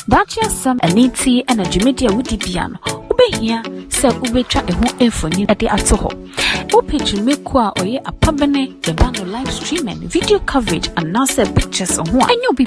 Bacha some aniti and a Afric Media piano. Ube here, sell ubetra a home infoni at the atoho. Upage make qua or ye a pabane, the band live streaming, video coverage, and now pictures on one. And you'll be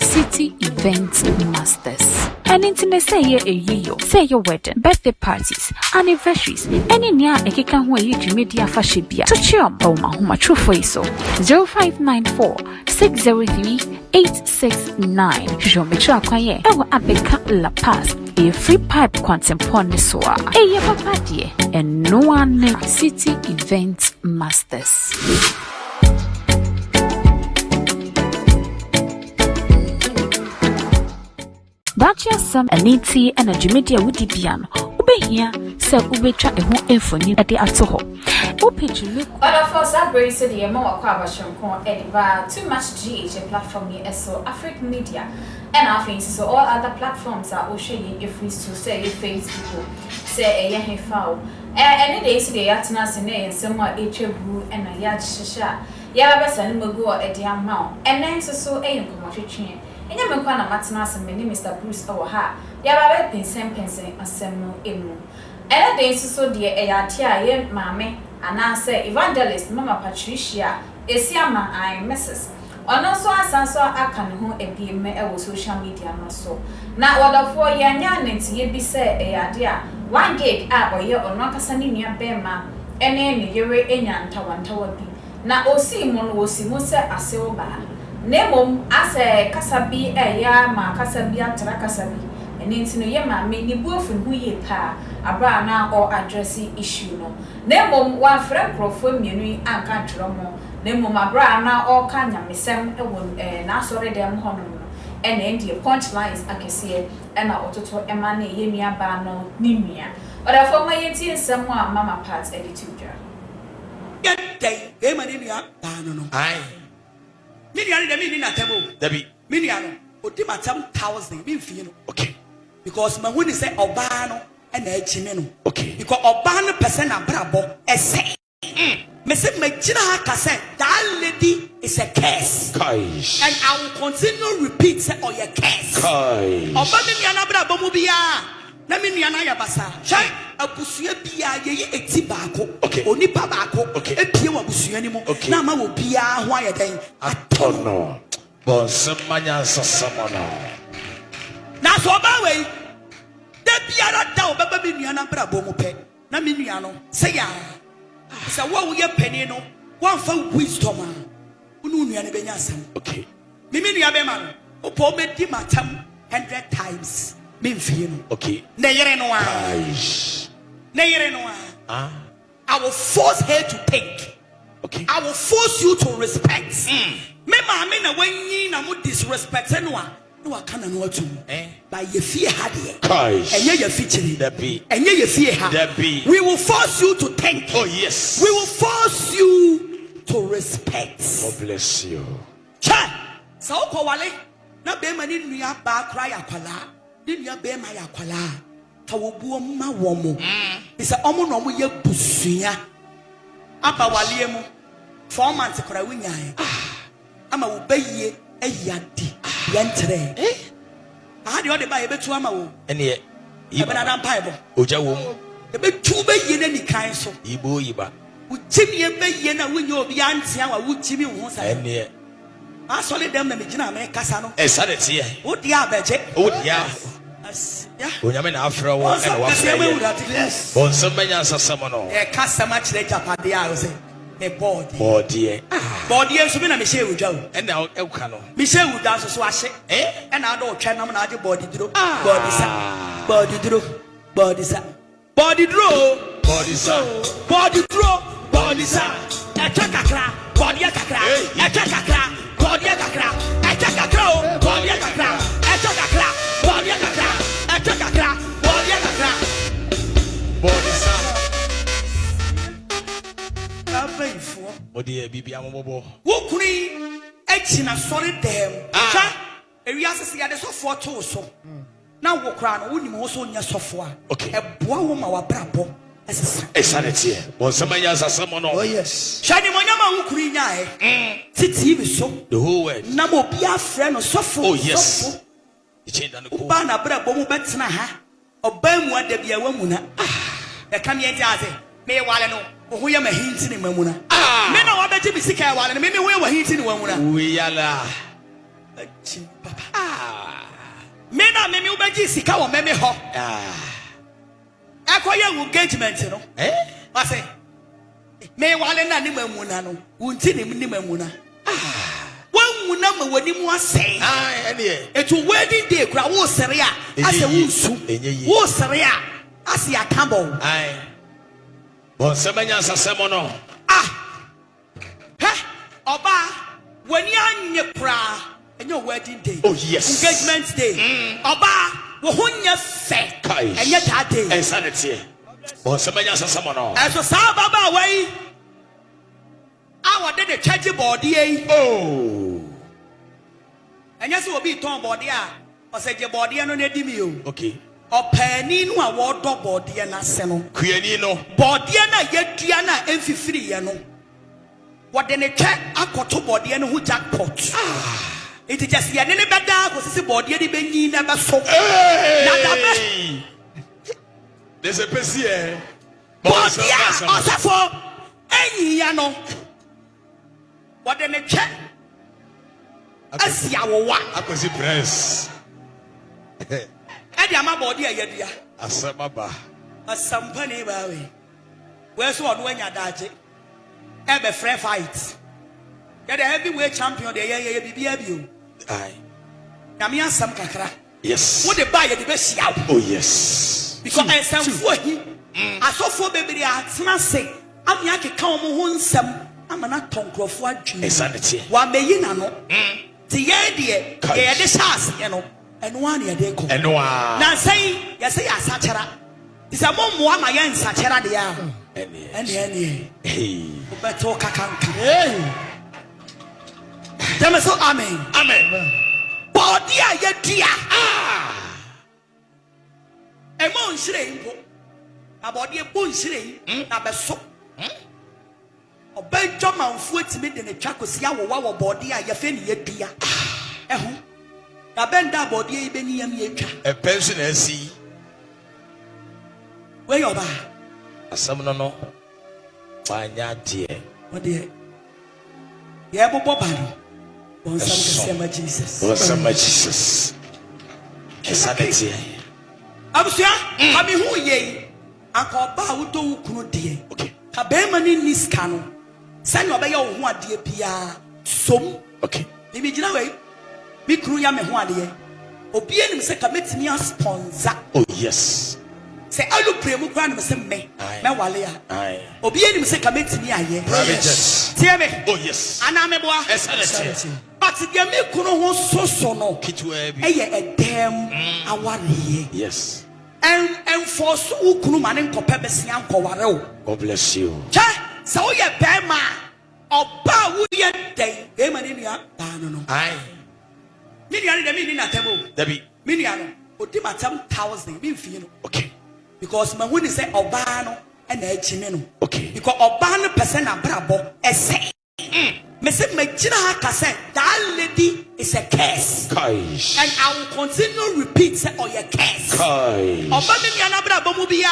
city event masters. And internet say ye a year, say your wedding, birthday parties, anniversaries, any near a kikan who Afric Media fashibia. To chum, oh my home, true for so 0594 603 869. Show me track on ye. Ewa abeka La Paz. A free pipe contemporary soa. A papa dear, and no one city event masters. Bacha some aniti and a Afric Media piano. Ube here, sell ubetra a home infoni at the atoho. Upage look. Other for Sabri said the more Quabashon Ediba too much GH platform here so Afric Media and our faces so all other platforms are all showing if we to say Facebook say a yahe foul. Any days today at us in somewhat HU and a yard shisha. Yabasan Mugo at the amount and then so a commercial chain. And Yamakana Matinas and many Mr. Bruce Oha. Yabba been same pensing a semu emu. And days so dear a yatia mammy. And I say evangelist Mama Patricia Esiama I Mrs. On also as answer I can who a BM social media no so. Now what for ya nyanent ye be say a idea 1 gig up or ye or not a near bema and any yere enyan tawantawabi. Now o see mon wo si mo se aseoba. Nemom as a casabi a ya ma casabia trakasabi. And into no yama many boyfriend who ye pa abra now or addressing issue no. Nemom one friend profile menu and country more. Nemom abra now all kanya misem na sorry them honor. And then the punchlines I can see and I auto to emane yemia bano nimia. Or the former yeti someone mama parts attitude. Get day, Emania bano. Aye. Minian the meaning at table. Debbie. Miniano. Otima 10,000 mean fino. Okay. Because my woman say Obano and Ejimeno. Okay. Because Obano person a brabo essay. Me say me jina kase that lady is a curse. Kaish. And I will continue repeat say oh your curse. Kaish. Obano ni ana brabo mu bia. Na me nuana ya basa. Chai abusua bia ye eti baako. Okay. Onipa baako. Okay. Epie wa abusua ni mu. Okay. Na ma wo bia ho ayedan. Atono. Bonsemanya sasamana. Na so ba we de biara da obeba me nuana brabo mu pe na me nuano say ya say wo ye pani no wan fa wisdom a unu nuane benya asam. Okay. Me nua be ma no opo me di matam 100 times me mfie no. Okay. Na yere no a I will force her to think. Okay. I will force you to respect. Me ma me na wanyi na mo disrespect no a no akana no atu by ye fear hade enye ye fichiri enye ye fear ha we will force you to think. Oh yes, we will force you to respect. God bless you. Cha so ko wale na be ma ni nua ba kra ya kwala ni nua be ma ya kwala ka wo buo ma wo mo be say omo no mo ye busua aba wale mu 4 months kra wunya ama wo bayie ayadi yantre ahadi o de ba yebetu ama wo ene ye na dan paibo oja wo mu yebetu ba ye na nikan so ibo yiba wo chimie ba ye na wonye obi antia wa wo chimi wo sa ene asole dem na megina me kasa no esade tie wo dia abeje wo dia ya onyame na afra wo ene wa fra ye bonsomanya sasamo no e kasa ma chire japade a wo se a body so me na me share udwa o and na e ka no me share udwa so ahye and na do twa nam na ade body duro body duro e twa kakra body kakra e twa kakra body kakra e twa kakra o body kakra e twa kakra body kakra e twa kakra body kakra body sa Odi bibia mobobo wo kuni echina sori dem cha ewi asese ya de sofo to so na wo kra no wonim wo so nya sofo a eboa wo ma wabrabo esesa esanete bonsamanya asasamo no. Oh yes, shani monyama wo kuri nya titi bi so the whole world na mo bia frɛ no sofo. Oh yes, Uba na bra bomu betina ha. Oba mu adabia wa mu na. E kam ye jaze. Me wale no. Wo ya mahinti ni mamu na. Me na wa beji bisika wale no. Me wo ya wahinti ni wamu na. We yala. Papa. Me na me ubeji sika wo me ho. Akoye engagement no. I say me wale na ni mamu na no. Unti ni mamu na. One muna ma wani mu asɛn. Ɛne. Etu wedding day kura wo sere a ase wo nsu. Wo sere a ase akabo. Bon semanya sasem no. Oba wani anye kura enye wedding day. Oh yes. Engagement day. Oba wo honya fe. Enye that day. Insanity. Bon semanya sasem no. Eso sa baba wai. Awa de the church board ye. Oh. And yes, will be torn body. Or say your body and on a dimio. Okay. Or penny no award dog body and a seno. Quianino. Bodiana yet Diana and Fifriano. What then a check a cotto body and who jackpot. It is just the enemy better was a body and the never so. There's a PC. Body also for any yano. What then a check? Asiawa. Akosi press. Edi ama body ayedia. Asamaba. Asampani bawe. Where's one when you daje? Ebe free fight. Get the heavyweight champion the ye bibi. Aye. Nami asam kakra. Yes. What the buy the best yaw. Oh yes. Because I some for him. Asofo bebre atena se. Ami akeka omo ho nsam amana tonkrofo adwene. Insanity. Wa meyi na no. Ti ye de ye de chance ye no. Eno one ye de ko. Eno a. Na say ye say asachera. Ti say mo mo ama ye nsachera de ya. Ene. Hey. Beto kakanka. Hey. Dem so amen. Amen. Body a ye dia. Emo nsire mpo. Abode e bo nsire na beso. Obejo manfu etimi de ne twakosi awowa wo body a ye fe ne ye dia. Eho. Na benda body e beni yam ye twa. E pension asi. We yoba. Asam no. Banya die. What dey? Ye bobo bano. Bon sam ke Jesus. Bon sam Jesus. Insanity. Abusia, ami hu ye. Anka oba wo do kunu de. Okay. Ka be mani niska no. Sani obeye wo ho ade pia som. Okay. Bibi gina we. Bi kunu ya me ho ade. Obi enim se ka metimi a sponsor. Oh yes. Se alu premu kwa no se me. Me wale ya. Aye. Obi enim se ka metimi aye. Yes. Tie me. Oh yes. Ana me boa. Insanity. But the me kunu ho soso no. Kitwe bi. Eye edem aware. Yes. And for so kunu mane nkope besia nkoware o. God bless you. Che, so ye bema oba wo ye den. E ma ni nua ba no no. Aye. Mi nua ni de mi ni na table. Dabi. Mi nua no. Odi matam 1000 mi mfie no. Okay. Because ma huni say oba no e na achi me no. Okay. Because oba no person abrabo ese. Me say magina ha ka say that lady is a curse. Kaish. And I will continue repeat say oh your curse. Kaish. Oba me nua na abrabo mu bia.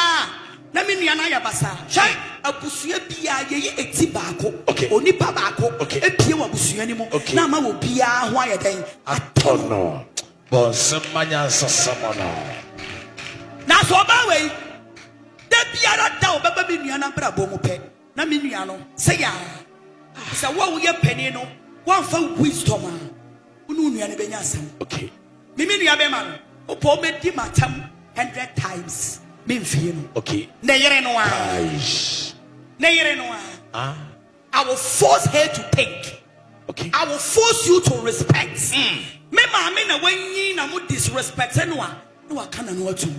Na me nua na ya basa. Hwai abusua bia ye eti baako. Okay. Onipa baako. Okay. Epie wa abusua ni mu. Okay. Na ma wo bia ho ayeden. Atono. Bon semanya sasamono. Na so oba we. Da biara da obaba me nua na abrabo mu pe. Na me nua no say ya. Say wo ye penny no. One for wisdom. Unu nua ne benya asam. Okay. Me nua be ma no. Opo me di matam 100 times. Me mfie no. Okay. Na yere no a. Kaish. Na yere no a. I will force her to think. Okay. I will force you to respect. Me maame na wanyi na mo disrespect no a. No aka na no atu.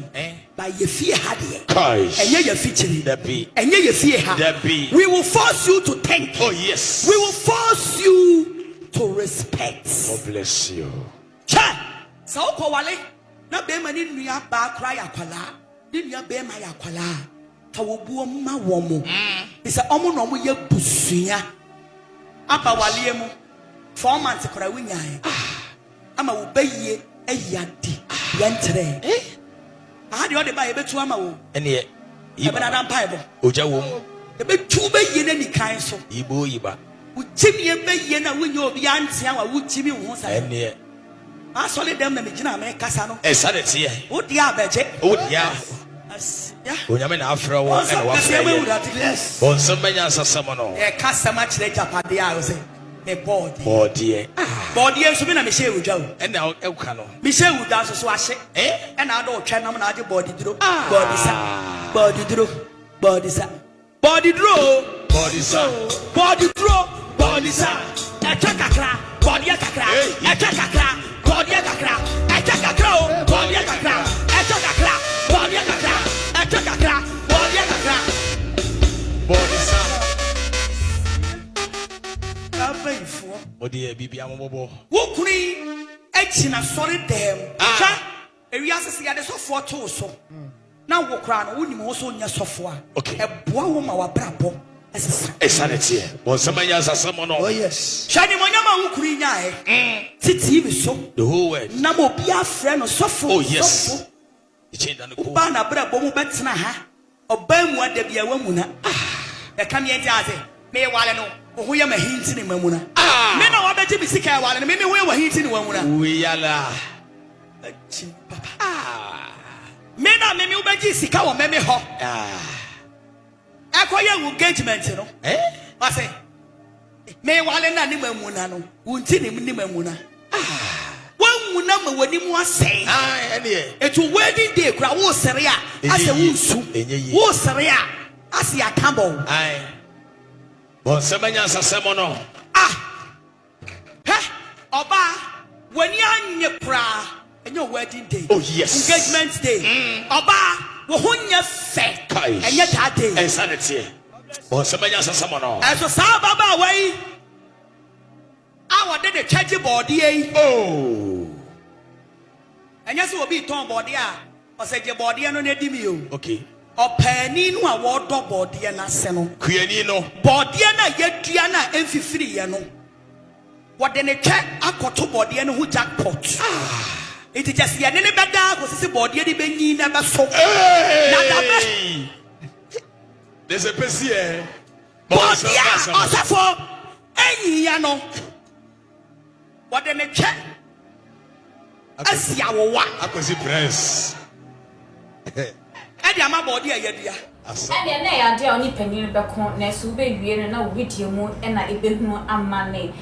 By ye fear ha de. Kaish. Enye ye feature. Dabi. Enye ye fear ha. Dabi. We will force you to think. Oh yes. We will force you to respect. God bless you. Cha. Sa uko wale na be ma ni nua ba kra ya kwala. Ni nua be ma ya kwala. Ka wo buo ma wo mo. Bisa omo no mo ye busua. Aba wale mu 4 months kra wunya. Ama wo bayie ayade. Yentre. I had the other by a bit to Amao. And yet, even an Bible. Oja wom. A bit too big in any kind so. Ibo iba. Would Jimmy a big yen when you're beyond Siawa, would Jimmy once. And yet, I saw them in the Casano. a Saturday here. What the average? Oh, yeah. Yeah. When I'm in Afro and what's Yes. Bon, some many answer someone. A custom much later at the house. A body. Oh, dear. Body and Subina Michelle would go. And now Elcano. Michelle would dance so I say, and I don't try no body draw. Body sap. Body draw. Body sap. Body draw. Body sap. Body draw. Body sap. A chakra. Body a crack. A chakra. Body a crack. A chakra. Body a crack. A chakra. Body a crack. A chakra. Body a crack. Body sap. Oh dear, Bibi Amobo. What could he? Etching a solid damn. A reassess the so for two so. Now walk around, wouldn't also in your software. Okay. A boy woman our brabo as A Saturday here. Bon, some many answer someone. oh, yes. Shiny Monyama Ukraine. Titi so. The whole word. Namo be a friend of soft. Oh, yes. You change the cool. Bana brabo betsna ha. Or bam what there be a woman. The Kanye Jazzy. May Wallano. Who am a hint in Mamuna? Men are better be sick while and maybe we were hinting Mamuna. We are la. Men are maybe Jessica or maybe ho. Acquire engagement, you know. I say, May Wallana Nimamuna, Wuntin Nimamuna. One number when you was saying, it's a wedding day, crowd was Seria, as a Wusu, was Seria, as ya Campbell. Bon, some many answer someone. Oba, when you're in your pra and your wedding day. Oh, yes. Engagement day. Oba, when you're fat and your that day. And sanity. Bon, some many answer someone. As a Sababa way, I did a charge body. Oh, And yes, will be torn body. Or said your body and on a dimio. okay. Or penny no award body and a seno. Quianino. Body and yet Diana and free, you know. What then a check a cotton body and who jackpot. It is just the enemy better was a body and the never so. There's a PC here. Body also for any yano. What then a check? As Yawa. I could see press. And your body a year. And then they are there only penny back on Nessu baby and now with your moon and I been no money.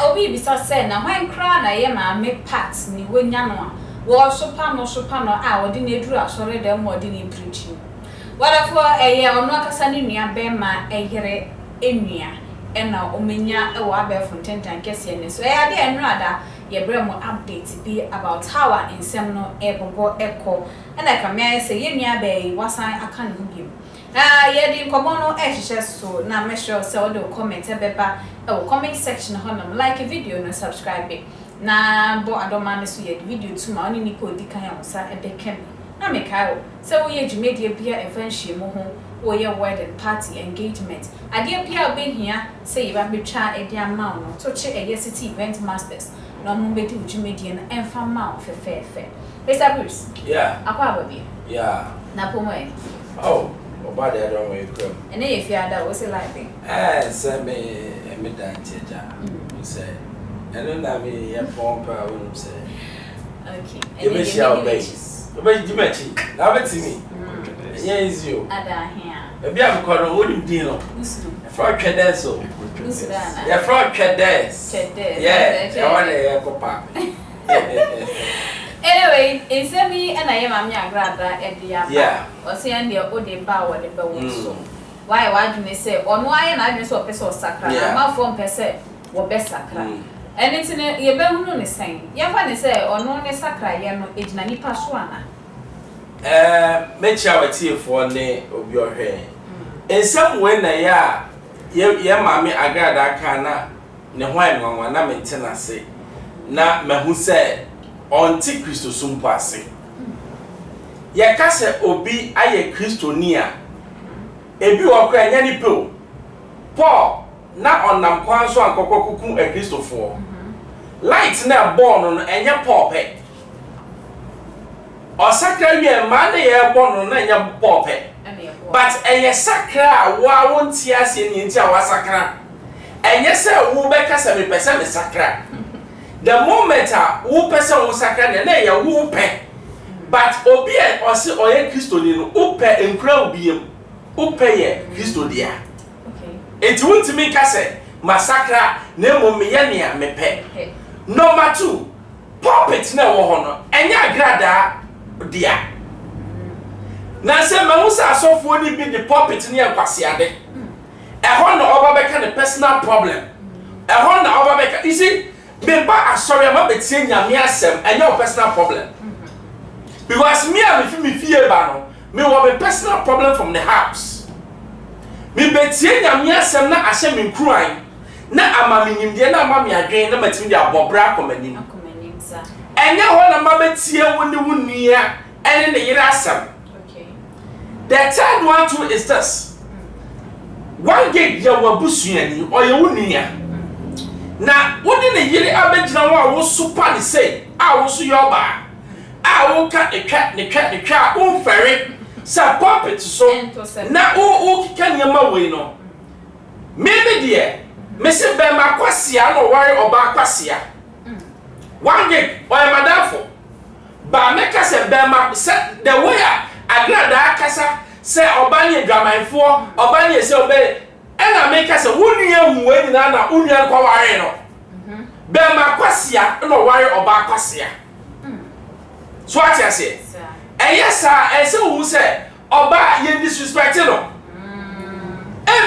Obi bisa say na when cry na ye ma make parts ni wonya no a wo sopa no a wodi na eduru asore dem wodi na preaching whatever ye ono akasa ni nua be ma ehere enua na omenya e wo abefo tentan kese ne so ade enrada ye bre mo update be about how our insem no ebogo eko na ka me say ye nua be wasan aka ne ho biem ye di komo no ehye so na make sure say all the comment beba comment section honum like a video no subscribe it na bo adoma ne so ye video too ma oni ni ko di kan ya sa ebekem na me kai so we ye Africmedia bia eventually mo ho wo ye wedding party engagement ade bia be hia say ye ba betwa ede ama no to che eye city event masters no mo be di Africmedia na emfa ma fe Mr. Bruce yeah akwa baby yeah na pomo oh about that don't wait come and if you are that was like send me down teacher say and then I mean yeah form per when say okay you be shall be you be now bet me yeah is you ada here maybe I'm called what you deal for credit so yeah for credit yeah I want to go papa anyway it's me and I am Agradaa Edia yeah or say and the ode ba wo de ba wo so why do me say ono aye na adwene so pese o sakra na ma fo pese wo be sakra anything ye be hunu ne sen ye fa ne say ono ne sakra ye no ejina nipa so ana me charity for ne obi ohwe in some way na ye mama Agradaa kana ne hwan nwanwa na mentena se na mahu say onti Kristo sumpo ase ye ka se obi aye Kristo ni a ebi okra nya ni pe Paul na onam kwan so ankokokukun e Kristofo light na born no enye Paul pe sakra wie ma na ye bɔ no na nya bɔ but eye sakra wa wonti ase ni nti a wa sakra enye se wo be kasa me pese me sakra the moment a wo pese wo sakra na ye wo pe but obi e o se oye Kristo ni no wo pe enkura obi em wo pe ye Kristo dia okay enti wontimi kasa masakra na mo me ye ne me pe number 2 pulpit na wo ho no enye Agradaa dia na se mahusa asofo ni bi the pulpit ni enkwasiade ehon na oba beka the personal problem ehon na oba beka you see me ba asori ma betie nyame asem enye o personal problem because me am me fie ba no me wo be personal problem from the house me betie nyame asem na ahye me nkruan na amamenyimde na amame adwen na matimi de abobra komanim sa enye ho na ma betie woni wunia ene ne yira asem. The third one too is this. One gig ya wabusuani or you wunia. Na wodi ne yiri abegina wo super ni say a wo so yoba. A wo ka ne twa wo fere sa puppet so na wo kika nyama we no. Maybe there me se be ma kwasia no worry oba kwasia. One gig or madafo. Ba make us a be ma the way Agradaa kasa se obani dwamanfo obani se obe ena make say wunua huwe nyina na unua kwa ware no be ma kwasia no ware oba kwasia so ati ase eyesa ese wu se oba ye disrespect no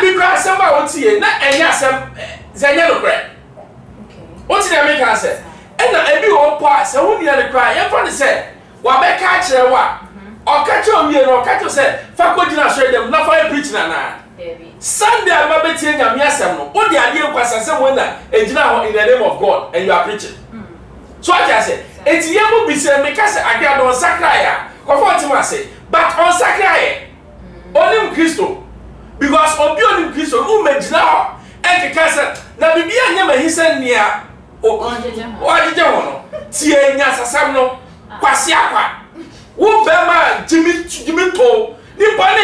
bi kwa asema wotie na enya asem zenya no kre okay oti na make say ena ebi wo po ase wunua ne kra ye fa ne se wa be ka kire wa okacho mi no okacho say fa ko dina so dem na fa preach na na Sunday am betie nyame asem no wo de ade kwasa se wona ejina ho in the name of God and you are preaching so I say etiye mo bi se me ka se Agradaa on sakraya ko for ti ma say but on sakraya onim Kristo because obi onim Kristo who mejina ho e ka se na bibia nya mahisen nia o ajeje ho no tie nya sasam no kwase akwa wo bema Jimmy to nipa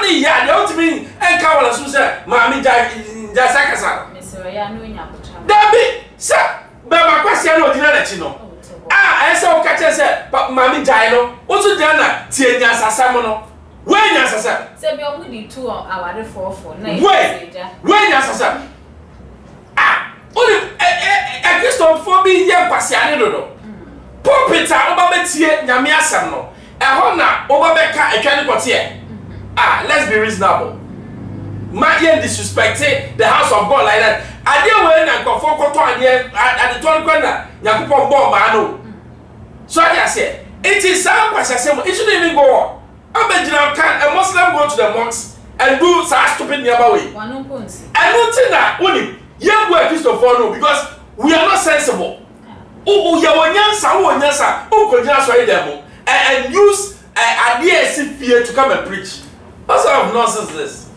ne ya de otimi enka wala so se maami ja sakasa mesero ya no nya potra dabi se bema kwase na odina na chi no ese o ka che se maami ja no o so dia na tie nya sasam no we nya sasam se bi o mu di tu aware fofo na we nya sasam oni Kristo fo bi ye kwase ane dodo pulpita oba betie nyame asem no ehon na oba beka etwane kote let's be reasonable ma ye disrespect the house of God like that ade we na nkofo koto ade ade ton kwanda yakopon bo ma no so I say it is some kwasasem it shouldn't even go on abegina can a Muslim go to the mosque and do such stupid nearby way one ponsi and nothing that only ye go Christopher no because we are not sensible. Ya wonyansa ukojina so dem and use ideas fear to come and preach. What sort of nonsense is this?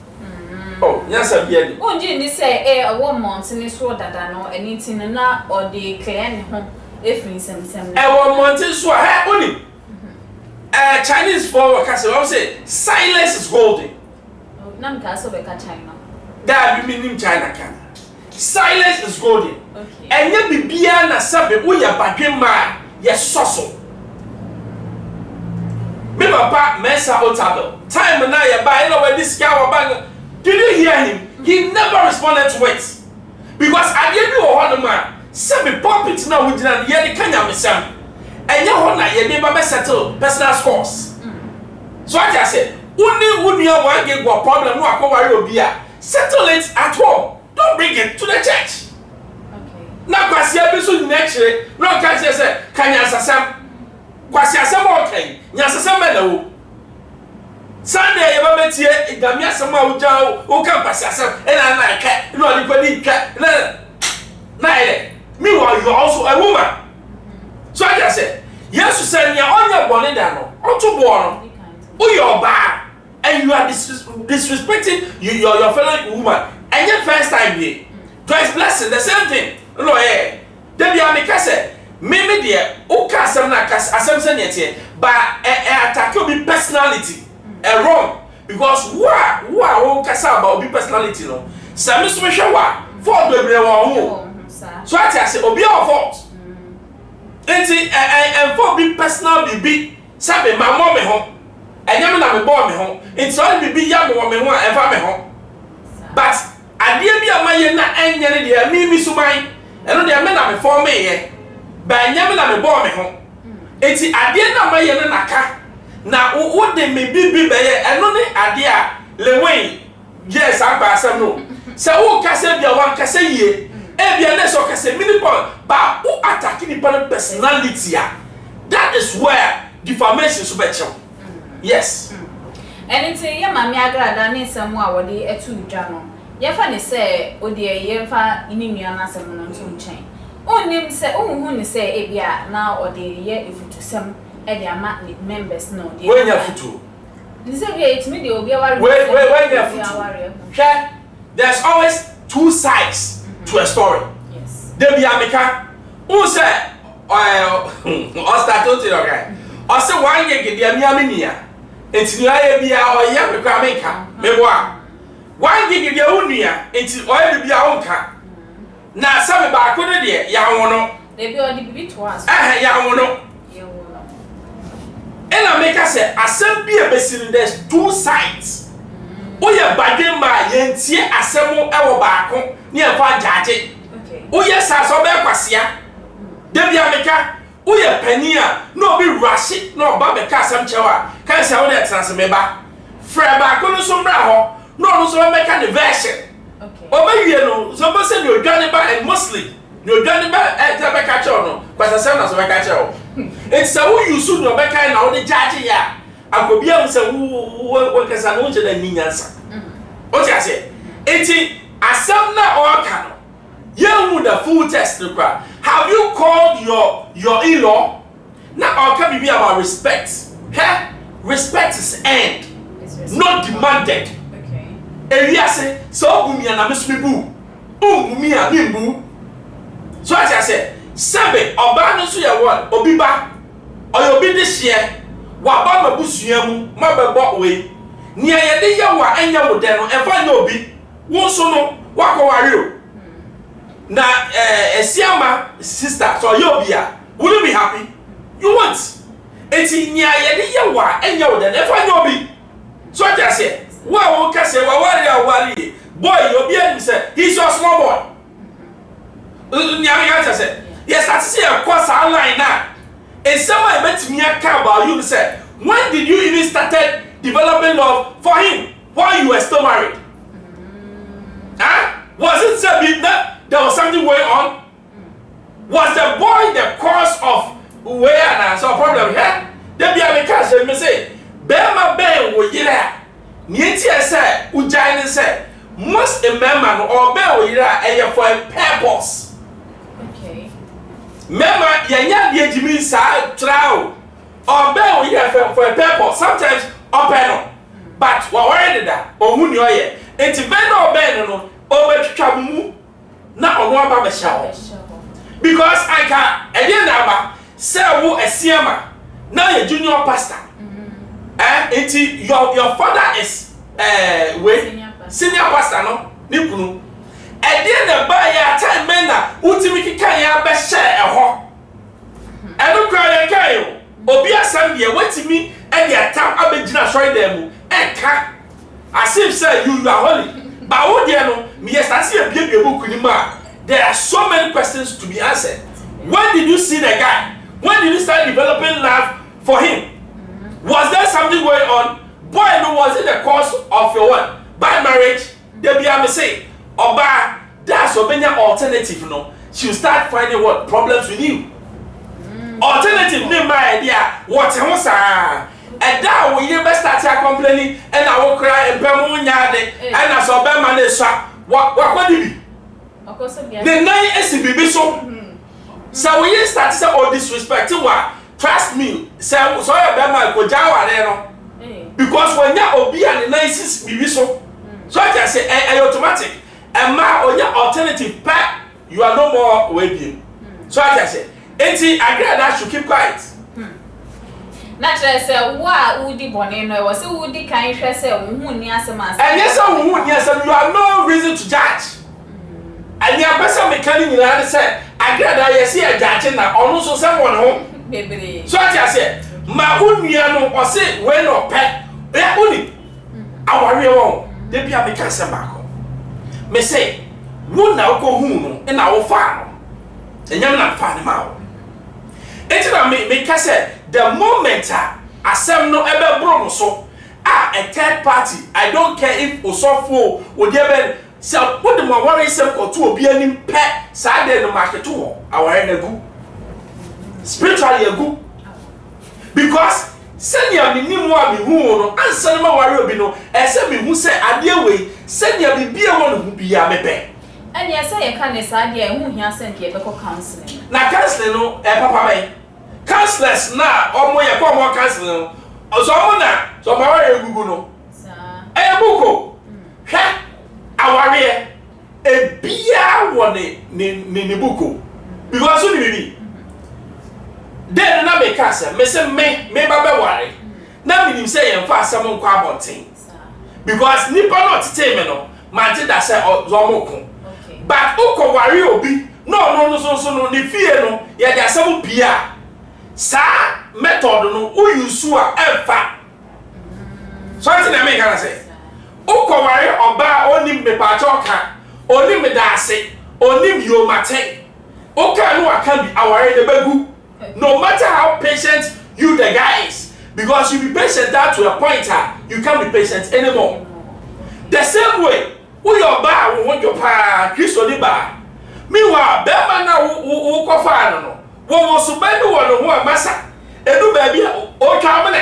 Oh, nyansa bia ni. Onji ni say one month ni so dada no anything na or the clean ho efin sem. One month so only Chinese for can say silence is golden. Na mka so be ka China. That be meaning China can. Silence is golden. Okay. And ye bibia na sabe wo ya badwema ye soso. Me papa mensa otable. Time na ye ba ina we this guy wa bang. Did you hear him? He never responded to it. Because I dey bi wo ho no ma. Sabe pulpit na wo gina ye de kanya mesam. Enye ho na ye dey ba settle personal scores. So I just say, uni one get go problem no akwari obi a. Settle it at home. Don't bring it to the church. Okay. Na kwasia bi so next year, no ka say kanya sasam. Kwasia sam okay. Nya sasam na wo. Sunday ye ba metie igamia sam a wo jawo, wo ka kwasia sam. E na ka, no ali kwadi ka. Na ile. Meanwhile, you are also a woman. So I just say, yes, you say nya onya bone da no. Onto bo no. Who your ba and you are disrespecting your fellow woman. And your first time here, God's blessing, the same thing. No, Debbie, I make say, maybe dear, Oka asem na asem se ne but attack obi personality wrong because who kasa about obi personality no some so me hwe wa for bebre won ho so I say obi our fault enti and for be personal be sabe ma mo me ho enyam na me bo me ho enti so be ya mo me ho e fa me ho but adie bi amaye na enye ne de mi suman eno de me na me form me ye ba enyam na me bo me ho enti adie na amaye ne naka na wo de me bibi be ye eno ne adie a lewen yes aba asem no se wo kase bia wan kase yie e bia ne so kase minimum ba who attack ni personality that is where defamation so be chew yes anything ya mami Agradaa ne nsɛm a wɔde etu dwa no yɛfa ne sɛ odi yɛfa inimia na asɛm no nto nkyɛn onim sɛ ohun ne sɛ ebia na ɔde yɛ efutusɛm ɛde ama ne members no de when ya futu ne sɛ bia etimi de obi aware when ya futu there's always two sides to a story yes there be ameka who say o start to the guy o say one ye gidi amiamia enti aye bia o ye mekwa meka meboa one gigi de unua enti o ye bia onka na sabe ba ko ne de ya wono de bi o de bibi to as ya wono ena meka say asem bia besiri there's two sides o ye badwen ma ye ntie asem e wo ba ko ne e fa jaje okay o ye sa so be kwasea de bia meka o ye pani a no be rush no ba be ka asem chewa kan say wo de trans me ba fra ba ko no so mra ho no so make the version okay obawie no so be say no dwane ba and mostly no dwane ba e be ka che no kwasa sem na so be ka che o it's a who you should no be ka na wo de judge ya akobia say wo kasa no che na ninyansa o ti ase enti asem na o ka no ye hu the full test kwa have you called your in-law na o ka be about respect okay respect is earned not demanded Eliase so bumia na mesubibu bumia nimbu so I say sebe oba no so ye won obiba oyobi de hye wa ba mabusua mu mabebo we nia ye de ye wa anya wo de no efa nya obi wo so no wakoware o na esiama sister so ye obi a will you be happy you want eti nia ye de ye wa anya wo de no efa nya obi so I say wow, okay, say, worry, boy, you'll be able to say, he's your small boy. Yes, I see a course online now. And someone met me a car about you say, when did you even started developing love for him while you were still married? Huh? Was it that there was something going on? Was the boy the cause of where and so problem here? There be a case, let me say, Bema Ben will get Nieti say ujai say most a member or be we for a purpose. Okay. Member yanya de jimi sa trial or be we for a purpose. Sometimes open but what worried that or who you are enti be no be no obetwa mu na ono aba be shawo because I can again aba say wo esiama now you junior pastor. Enti your father is senior pastor no nipunu e dey na ba ya time men na utimi kika ya be share eho enu kwa ya kai obi asam de watimi e dey atam abegina sorry dem mu eka as if say you are holy but wo dey no me start e bie book ni ma there are so many questions to be answered. When did you see the guy? When did you start developing love for him? Was there something going on? Boy, no, was it the cause of your what? Bad marriage? There be a mistake. Or bad, that's your alternative, no? She'll start finding what problems with you. Alternative, name my idea. What was and that we never start complaining, and I will cry and Bemunyade, and I saw Beman is what did you? The nine SCB so. So we start to say all disrespect to what? Trust me, say so ya Beman ko jawa no. Because when you obi and the nice be so. So I can say automatic. And my onya alternative pack, you are no more waiting. So I can say Enti Agradaa should keep quiet. Naturally, say, "Wa udi boneno." Was udi kind say, "Who ni asema." And yes, who ni asema. You have no reason to judge. And your person mechanic in the say, Agradaa yes here judging na ono so someone home. Baby. So I say, ma unia no or say when or pet. Eh uni. Our real. They be a make us a me say, "Who now go home in our farm?" And you're not finding out. It's not me say the moment I say no ever bro so a third party. I don't care if Osofo would ever so put them on worry self or two be any pet side in the market to our energy. Spiritually a good because senior me more be who no answer my warrior be no say me who say adie way senior be one who be a me. And yes, I can't decide who he has sent you counseling. Na counseling no papa me. Counselors na omo ye kwa mo counseling. Ozo mo na so ma wa egugu no. Sir. Buko. Hwe aware e bia wo ne buko. Because you be. Then na me cancer, me say me baba ware. Na me nim say yen fa asem nkwa abonten. Because nipa no tete me no, man ti da say ozo mo ko. But uko ware obi no so ni fie no ye de asem pia sa method no u use a efa so ati na me can say uko ware oba onim me pa choka onim me da ase onim yo mate uka no aka bi aware de bagu no matter how patient you the guy is because you be patient down to a point you can't be patient anymore the same way who your bar who want your pa Christo ni bar meanwhile be man na who ko fa no wo so be no wo no massa edu baby o twa me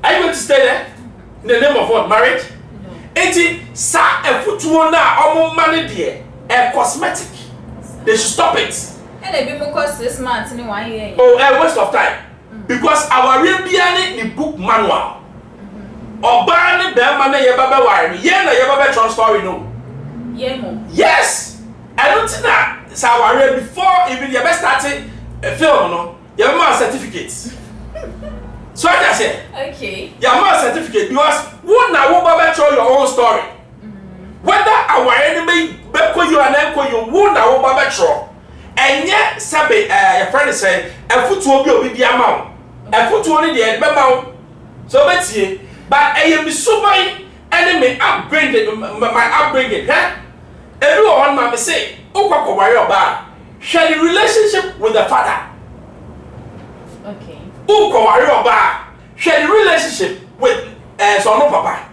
are you going to stay there in the name of what marriage enti sa efutuo na omo mane de a cosmetic they should stop it and e be mo cost 6 months ni 1 year oh a waste of time because our Arabian ni book manual oba ni be man na ye baba ware ye na ye baba true story no ye mo yes I don't think that so our before even you best starting a film no you have certificates so I just say okay you have certificate because one na wo baba show your own story whether our enemy be ko you and then ko you one na wo baba show enye sabe your friend say afutuo bi obi dia ma wo afutuo ni de be ma wo so betie but I am so by enemy upbringing my upbringing everyone mama say ukwa worry about share the relationship with the father okay ukwa worry about share the relationship with son of papa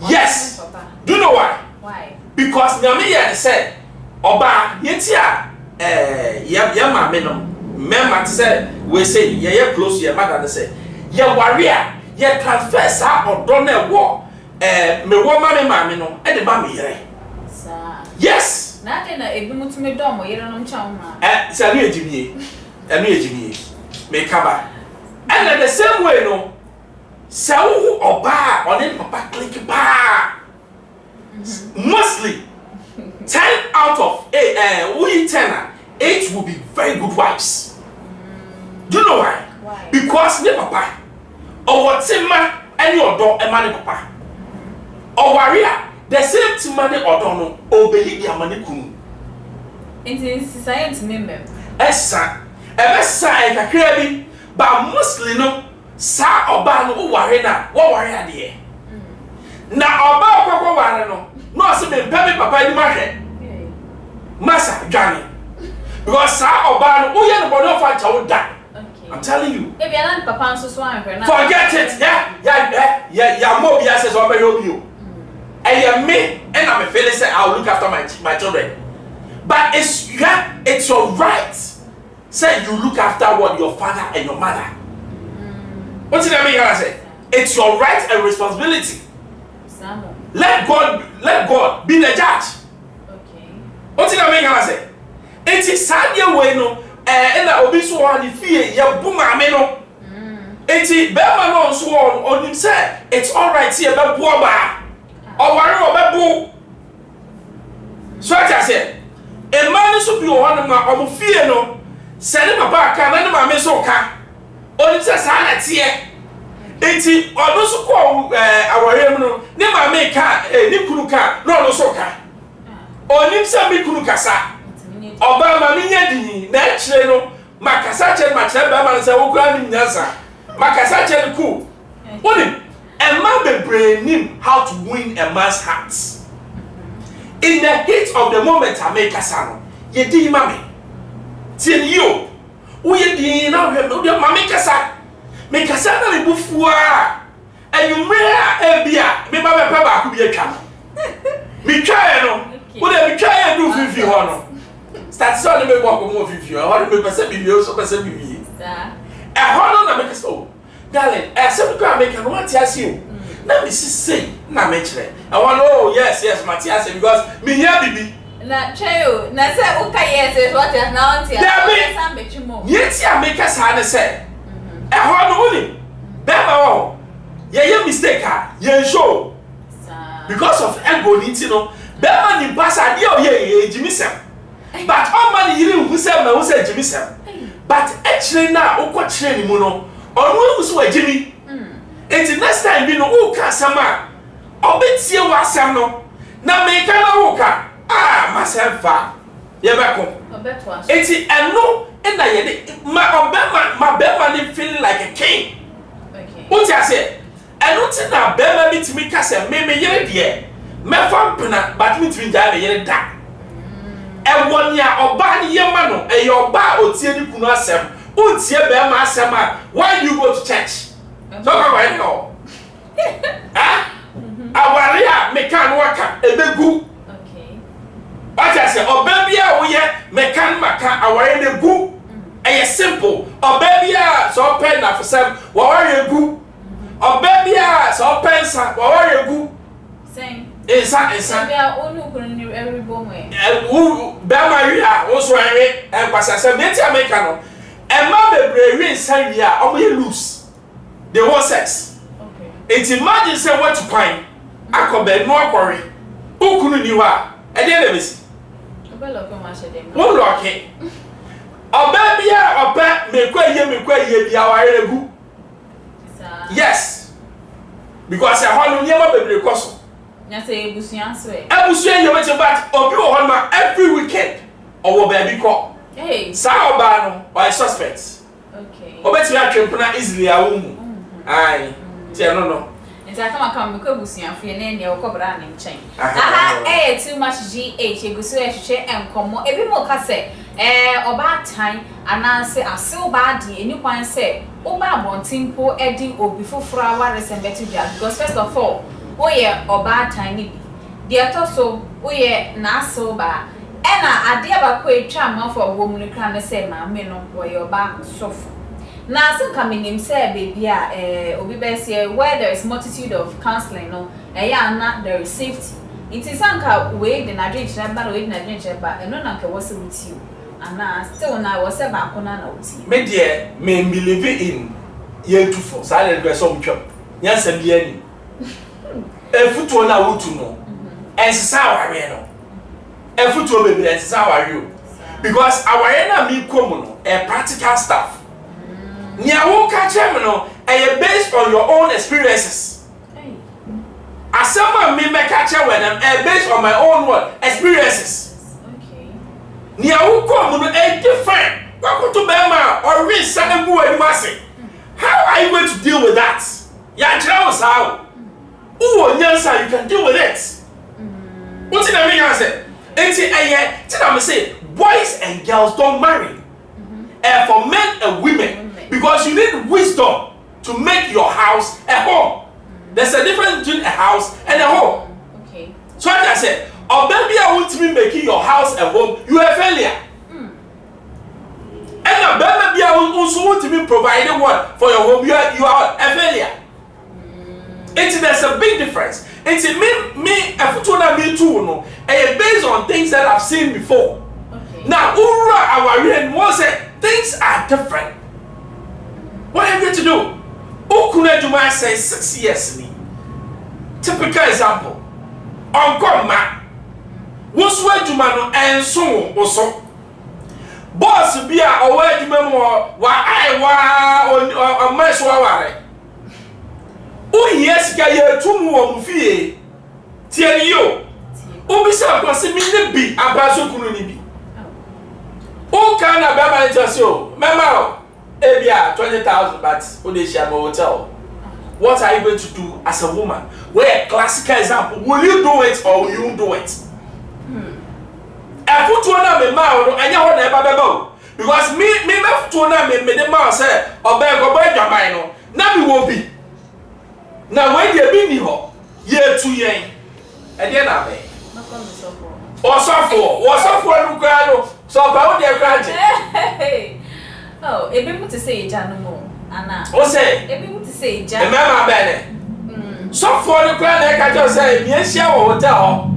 yes papa. Do you know why because nyame ya said oba yetia ya mama no mema say we say ye close your mother say ye warrior ye transfer sa odo na wo me wo mama no e de ba me yere yes na ke na ebi mutume do mo yere no ncha ma say anu ejimie me kaba and the same way no say wo oba on papa click ba mostly 10 out of 8 we 8 will be very good wives. Do you know why? Because ne papa or tima any odo e mani papa or warrior the same tima ne odo no obeli dia mani kunu in science member esa e kakra bi ba mostly no sa oba no ware na wo ware ade na oba kwakwa ware no no se me pebe papa ni mahwe masa dwane because sa oba no wo ye no bono fa cha wo da I'm telling you. If you're not papa so forget it. Yeah. More be says over you. And me and I'm feeling say I'll look after my children. But it's your right. Say you look after what your father and your mother. What did I mean? I say it's your right and responsibility. Let God be the judge. Okay. What did I mean? I say it is sad way no. Na obi so one fie ya bu maame no enti be ma no so on him say it's all right here be bu oba o ware obebu so I say e man so bi o hanu ma o fie no Send papa ka na ma me so ka. Oni se sa na tie. Enti odo so ko awarem no ne ma me ka ni kunu ka no no so ka. Oni se me kunu kasa. Oba ma me nya di na kire no makasa che ma kire ba ma se wo kura ni nyansa. Makasa che ku. Oni a man bebre nim how to win a man's heart. In the heat of the moment I make kasa no. Ye di ma me. Tin you. Uye di na hwe no ma me kasa. Me kasa na le bufua. Enumere a bia me ba be pa ba ku bi atwa. Me twa no. Wo de me twa do fifi ho no. Start so me go ko mo fifi ho. Ho me pese bi so pese bi wi. Sa. E ho no na me kasa o. Darling, se me kwa make no ati ase o. Na me say na me kire. I want oh yes Matias because me hear bibi. Na chayo na se o ka yes what na on tia. Sam betwimo. Yeti a make kasa na say. E ho no woni. Be ma wo. Ye mistake ha. Ye show. Because of ego ni ti no. Be ma ni pass ade o ye jimisem. But all man yiri hu sem na hu say jimisem. But actually na o ko kire ni mu no. Onu hu so ajimi. Enti next time bi no o ka sama. Obetie wa asem no. Na me ka na wo ka. Myself fa. Ye be ko. Obetwa. Enti eno na ye de my bema ni feeling like a king. Okay. What you say? Eno ti na bema mi ti mi ka se me yere de. Me fa mpena but mi ti mi ja me yere da. E wonya oba ni ye ma no e ye oba otie ni kunu asem. Untie bema asem a why you go to church? So ka why no? Awari a me kan waka ebegu. Okay. What you say? Oba bia wo ye me kan maka awari de gu. Eye simple. Oba bia so pen na for sem wo wari gu. Oba bia so pen sa wo wari gu. Same. Esa. Bia onu kunu ni every bomwe. Be ma wi a wo so enwe enkwasase me ti America no. E ma bebre wi nsan wi a omo ye loose. They want sex. Okay. It imagine say what to find. Akobe no akori. Ukunu ni wa. E dey let me see. Obelo ko ma she dem. Wo lock it. Oba bia oba me kwa ye bia wa regu. Yes. Because I want to never be because. Nya say ebusuan so e. Ebusuan you want but obi o hon ma every weekend owo baby ko. Hey. Sa oba no or suspect. Okay. Obeti atwempena easily awumu. Ai. Ti no. Nta kama kama mko ebusuan fie na ne okobra ne nchen. Aha too much GH egusu ehwehwe enkomo. Ebi mo ka se oba tan ananse ase oba de eni kwan se oba abontimpo edi obi foforo aware sembetu dia because first of all oye oba tan ni bi de atoso oye na ase oba ena ade abako etwa amafo wom ne kran ne se maame no oye oba sofo na some coming him say baby obi be say where there is multitude of counseling no na there is safety it is anka we the na drink ba we na drink ba eno na nka was with you ana still na was ba ko na uti Me there me believe in ye to for silent dress on chop nyansa bia ni efutuo na wotu no ensesa aware no efutuo baby ensesa aware o because aware na me komu no practical stuff nia wo ka chem no based on your own experiences. Asama me catch with them based on my own what experiences. Okay. Nia wo come no different. What to be ma or read some go and how are you going to deal with that? Ya tell how. Oh, yes, you can deal with it. What did I mean? I said, I say boys and girls don't marry. For men and women. Because you need wisdom to make your house a home. There's a difference between a house and a home. Okay. So like I said, or maybe I want to be making your house a home, you are a failure. And maybe I also want to be providing what for your home, you are a failure. There's a big difference. It's me too, no, based on things that I've seen before. Okay. Now, our things are different. What have you to do? Ukune Juma says 6 years. Typical example. Uncle Ma. What's where Jumano and so also. boss be a away memo wa I wa mesh wa ware o yes ka ye tumu wo mfie tie ni yo o bi sa kwase mi ne bi abaso kunu ni bi o kan na ba ma just yo mema ebia 20,000 but o dey share my hotel. What are you going to do as a woman? Where a classical example, will you do it or will you do it? I put one on my mouth and you want to because me put one on me the mouth say or beg or beg your mind. Now we will be. Now when you be here, year 2 years, and then I may. Or so for so about their graduate. Oh, if you to say Janumo. Anna. O say, e bi to say ja. Remember bene. So for the grand I can just say, me share hotel.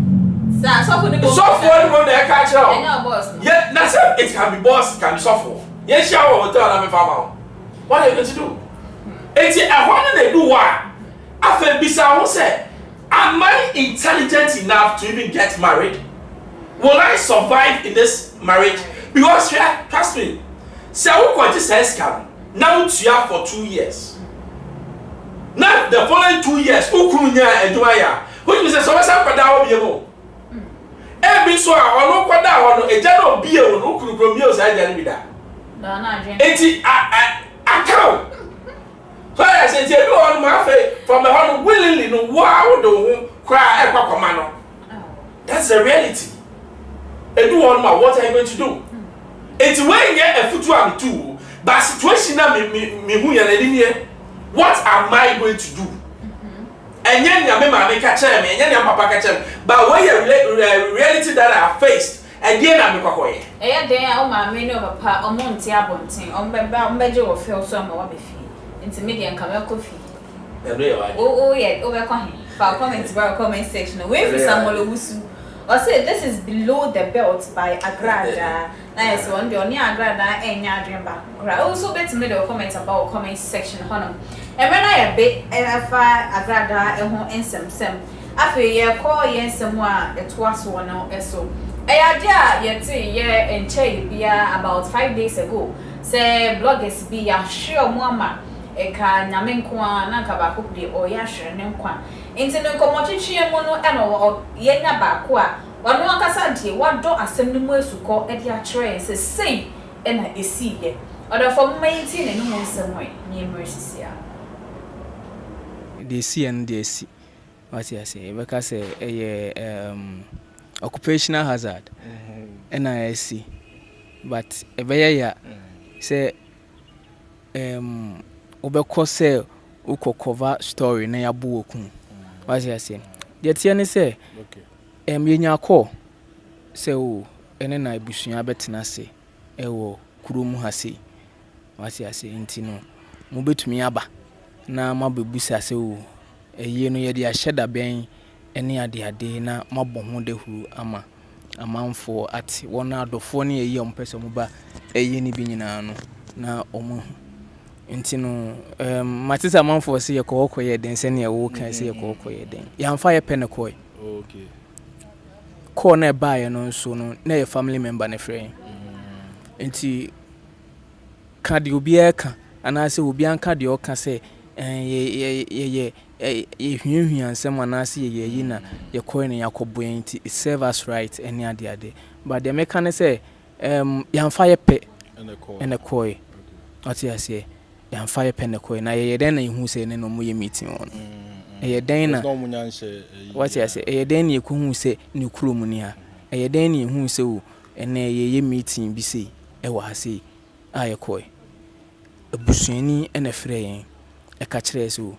Sir, so for the so for the I catch out. And your boss. Yeah, that's it can be boss, can be so for. Yes, share hotel na me farm. What are you going to do? It's a one they do what? After bisa who say, am I intelligent enough to even get married? Will I survive in this marriage? Because trust me, say who got this scam. Now to you for 2 years. Now the following 2 years, Ukunya and Joya, which is a Somerset Padao Biamo. Every so I no Quada or a general beer on Ukuru Romeo side with that. It's a cow. So I said, you on my face from the home willingly, no wow, do cry a commando. That's the reality. And do on my what are you going to do? It's when you get a foot too. But situation na me hu ya na ni what am I going to do? Enye nya me ma me ka chere me, enye nya papa ka chere. But when you reality that I faced, again na me kwakoye. Eya den a o ma me no papa, o mo nti abonten, o mbeje wo feel so ma wa be fi. Nti me dey nka me ko fi. E do ye wa. O ye, o be ko he. Fa comment section. We fi samolo wusu. I say this is below the belt by Agradaa. Nice one. The only Agradaa enya dreamba. Also bet me the comments about comment section honum. And when I be Agradaa ho ensem. Afi ye call ye ensem it was one eso. Eya ye enche bia about 5 days ago. Say bloggers be ya sure mama eka nyame nko na nka ba ko de o ya hwere ne nkwa. Nti no komochichie mu no e no ye nya ba ko a wano akasa die wado asem no mu esuko e dia kire se sei e na esi ye oda for maintain ne no nsem we ni emergency a de si and de si what you say because say occupational hazard and I see but e be ya say obekọ say ukokova story na ya bu okun what you say de tie ne say yenya akọ say o ene na ibusua betena se e wo kurom ha se what you say ntino mo betumi aba na mabebusa se o eye no ye de ahyeda ben ene ade na mabọ ho de huru ama amanfo ati wona adofo ne eye ompese mo ba eye ni bi nyina no na omo ntino matisa amanfo se ye kokọ ye den se ne wo kan se ye kokọ ye den ya mfa ye pene koy okay ko na ba ye no so no na ye family member ne frɛ nti ka de obi aka ana se obi anka de oka se ye hwiehwie ansem ana se ye yi na ye koy ne yakobo nti serve us right any ade but the mechanic say ya mfa ye pe ene koy ati ase ya mfa ye pe ne koy na ye den na hu se ne no mo ye meeting on ye den na what you say ye den ye ko hu se ne kurom ni ha ye den ne hu se o ene ye meeting bi se e wa ha se aye koy ebusuani ene frɛ yen e ka kyerɛ se o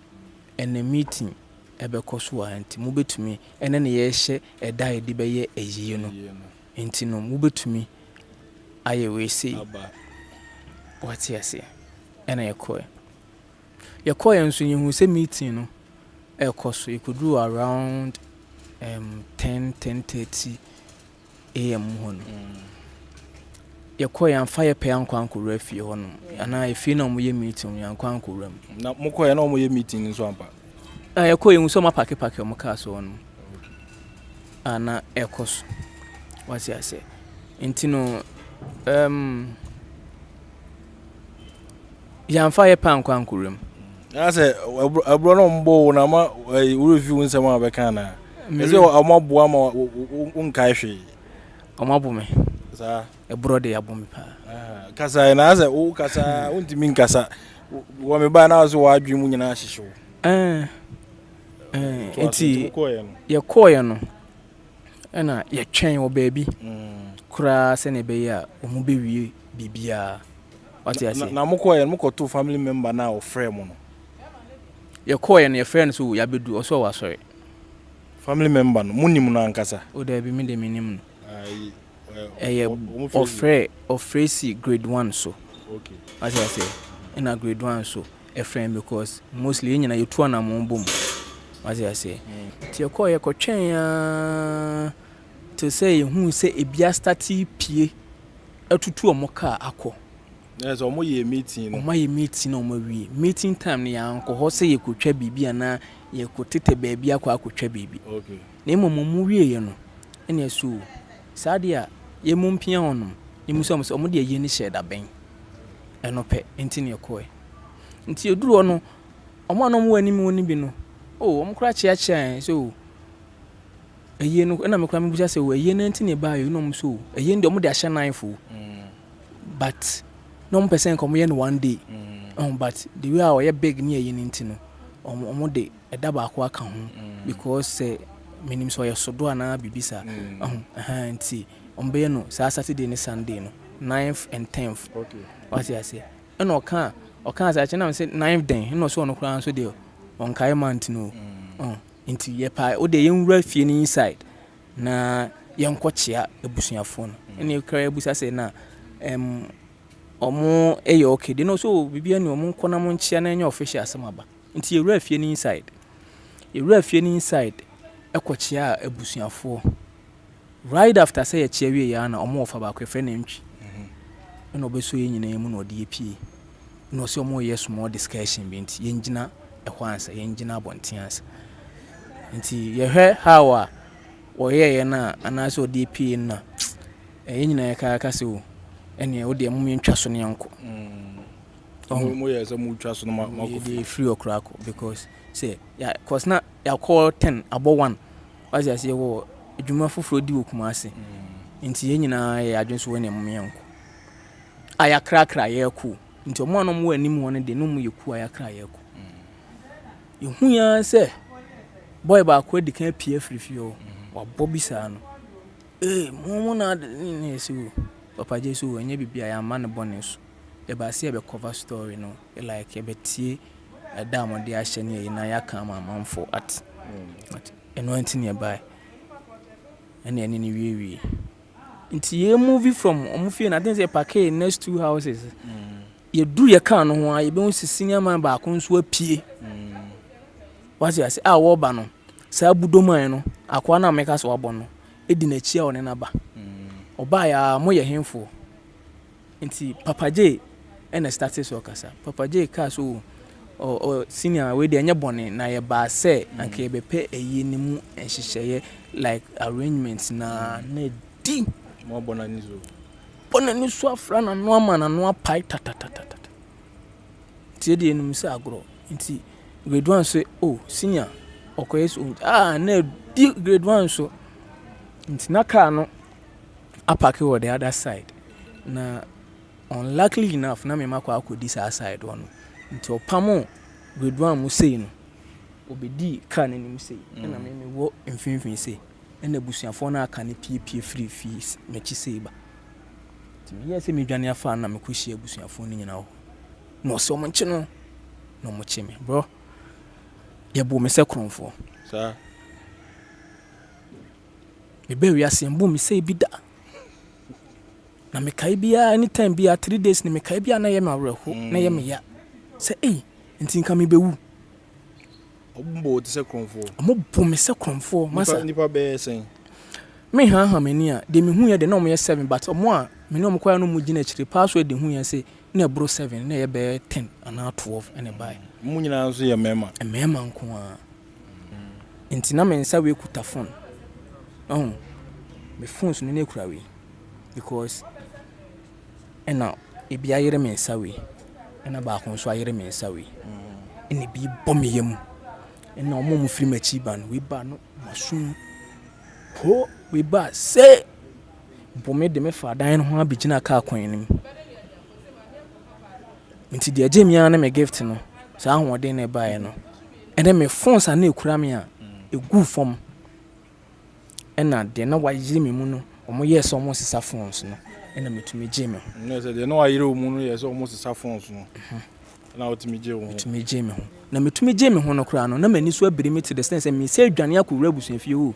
ene meeting e be kɔ so anti mo betumi ene ne ye hye e dai de be ye eyi no enti no mo betumi aye we se what you say ene ye koy enso ye hu se meeting no e kɔ so e could do around 10:30 am hono ye koy an fire pay an kwankura fie hono ana e fie na mo ye meeting yan kwankura na mo koy na mo ye meeting nso ampa ye koy hu so ma pake mo ka so hono ana e kɔ so what you say enti no Yamfa ye pan kwankurum. I say abro no mbo na ma review nsem abeka na. Ese amaboa ma unkai hwe. Amabume. Sa Ebro de abumi pa. Kasa na say o kasa untimi nkasa. Wo me ba na so wa adwemu nyina hyehyew. Enti ye koye no. Ena ye twen wo baabi. Kura se ne be ya omu be wie bibia. What you say? Na mokoye mokoto family member na o frame no. Ye koye no ye friend so ya bedu o so wa sorry. Family member no munim no ankasa. O da bi me de minim no. Of phrase grade 1 so. Okay. As I say, in a grade 1 so a friend because mostly in you two na mo boom. As I say. Ti koye ko twen to say who say e bia start pie atutu omoka akọ. Yes, omo ye meeting no. Omo ye meeting no mo wi. Meeting time ni anko ho say ye kotwa bibi ana ye kotete baabi akọ akotwa bibi. Okay. Na mo wi ye no. Ene so sadia ye mumpia honom. Ye muso omo de ye ni share da ben. Eno pe enti ne koe. Nti eduro no omo anom wani mi woni bi no. Oh, omo kra chia so eye no na me kra me buja se wo eye na enti ne ba yo no mo so eye ndi omo de ahye nan fo. But no person come here in one day. But the way our big near yen into no omo de a daba akwa aka ho because minim so ya sodo ana bibisa nti ombe no Saturday ni Sunday no 9th and 10th. Okay. What you say? No oka say chena say 9th den no so no kran so de on kai month no. Nti ye pa o de yen wura fie ni inside na yen kwachia ebusuafo no. Ene kra ebusa say na omo eyo okay de no so bibia ni omo nkona mo nchia na enya official asemaba nti ewura fie ni inside ekochia ebusuafo right after say echia wie ya na omo ofa ba kwefe na ntwi na obeso ye nyina emu na ode epie na so omo ye small discussion bi nti ye ngina ehwansa ye ngina abontiansa nti ye hwe how a oye ye na anaso ode epie na ye nyina ye ka se o ene o de mu ntwa so ne yanko mo ye se mu twa so no ma ko free okrako because say ya cause na ya call 10 abo 1 was ya say wo adwuma foforo di okuma ase nti ye nyina ye adwenso we ne mu yanko aya krakra ye ku nti omo anom wo anim won de no mu ye ku aya kra ye ku ye hu ya say boy ba ko di kan pie frifio wa bobisa no mo na ne se wo Papa Jesu enye bibia ya man bonus e ba se e be cover story no like e betie e da mo de ahye ne na ya kan manfo at eno anti ne buy ene ni wie nti ye movie from omufie na den say parke next 2 houses ye du ye kan no ho a ye be sisinya man ba ko nso apie what you say wo ba no sa budoman no akwa na meka so wabɔ no edi na chia one na ba oba ya mo ye hemfo nti Papa J ena started so kasa Papa J ka so o senior we de anya bone na ye ba se anka ye bepe eyi ni mu enhyehyeye like arrangements na di mo bona ni so afra na no ama na no apai tatatata tie de enum se agro nti grade 1 so senior okoye so na di grade 1 so nti na ka no apake on the other side na unluckily enough na me makwa akodi sa side one nti opamo grade 1 mu sei no obedi ka na nim sei na me wo mfinfin sei na busuafo na aka ne pie free fees mechi sei ba ti me yese me dwane afa na me kohia busuafo ni nyina ho no so mo nche no no mo che me bro ye bo me se kronfo sa me be wi asembu me sei bi da na me kai bia anytime bia 3 days ni me kai bia na ye ma wreho na ye me ya say nti nka me bewu obumbo te se kronfo mo bo me se kronfo masa nipa be sen me ha me ni a de me hu ye de na mo ye 7 but omo a me no mo kwa no mo gina chiri password de hu ye say na bro 7 na ye be 10 ana 12 ene bai mu nyina nso ye mema nko a nti na me nsa we kuta phone me phone so ne kura we because ɛna ebi ayere me nsa we ɛna baako nso ayere me nsa we ɛna bi bɔ me yam ɛna ɔmo mu firi machi ba no we ba no masum po we ba se bo me de me fa dan no ho abigina ka kwan nim nti de agye me ana me gift no saa hoɔden na ba ye no ɛna me phones ana ekura me a egu fam ɛna de na wayire me mu no ɔmo yɛ so ɔmo sisa phones no ɛna metumi gye me ho no sɛ de na wayire o mu no yɛ so ɔmo sisa phones no na otumi gye wo ho metumi gye me ho na metumi gye me ho no kra no na mani so abiri me te the sense me sɛ adwane akɔwura busuafie o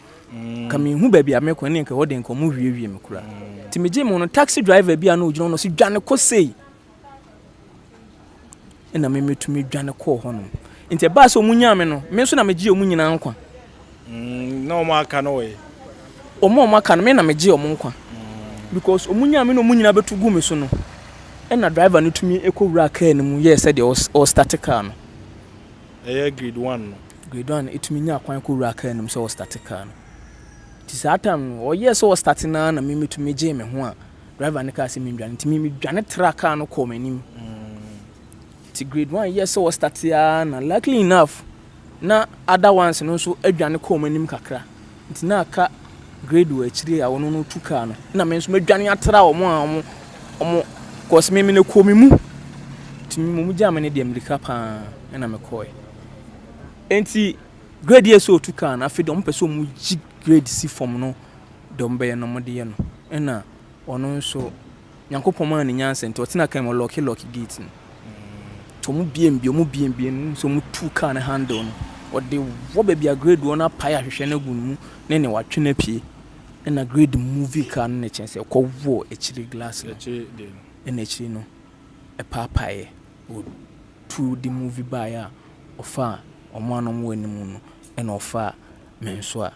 ka me hu baabi a me kɔ ne nka wɔde nka ɔmo wiewie me kra ti me gye me ho no taxi driver bi a no ogyina no so dwane kɔ sei ɛna me metumi dwane kɔ hɔ no nti ba sɛ ɔmo nya me no me nso na me gye ɔmo nyina nkwa na ɔmo aka no we ɔmo aka no me na me gye ɔmo nkwa because ɔmo nya me no ɔmo nyina betu gu me so no ɛna driver no tumi ekɔwura car no mu yɛ sɛ de ɔ start car no grade 1 no grade 1 etumi nya kwan kɔwura car no mu sɛ ɔ start car no ti saa time no ɔyɛ sɛ ɔ start na me metumi gye me ho a driver no car sɛ me dwane ti me dwane tra car no kɔ m'anim ti grade 1 yɛ sɛ ɔ start ya na luckily enough na other ones no nso adwane kɔ m'anim kakra nti na aka grade wa akyire a wɔno no tu car no na me nso medwane atra ɔmo cause me no komi mu timi mu jam ne de america pa na me koy enti grade yeso tu kan afi dom person mu ji grade si form no dom be no mode ye no na ono nso yankopon ma ne nyanse enti otina kan mo lock gate no to mu biem so mu tu kan handle no ode wo be bia grade wo na pa ya hwehwe na gun mu ne watwe na pie na grade movie kan ne chense ko wo echiri glass no and actually no a papaye would to the movie buyer offer on one on one and offer mensua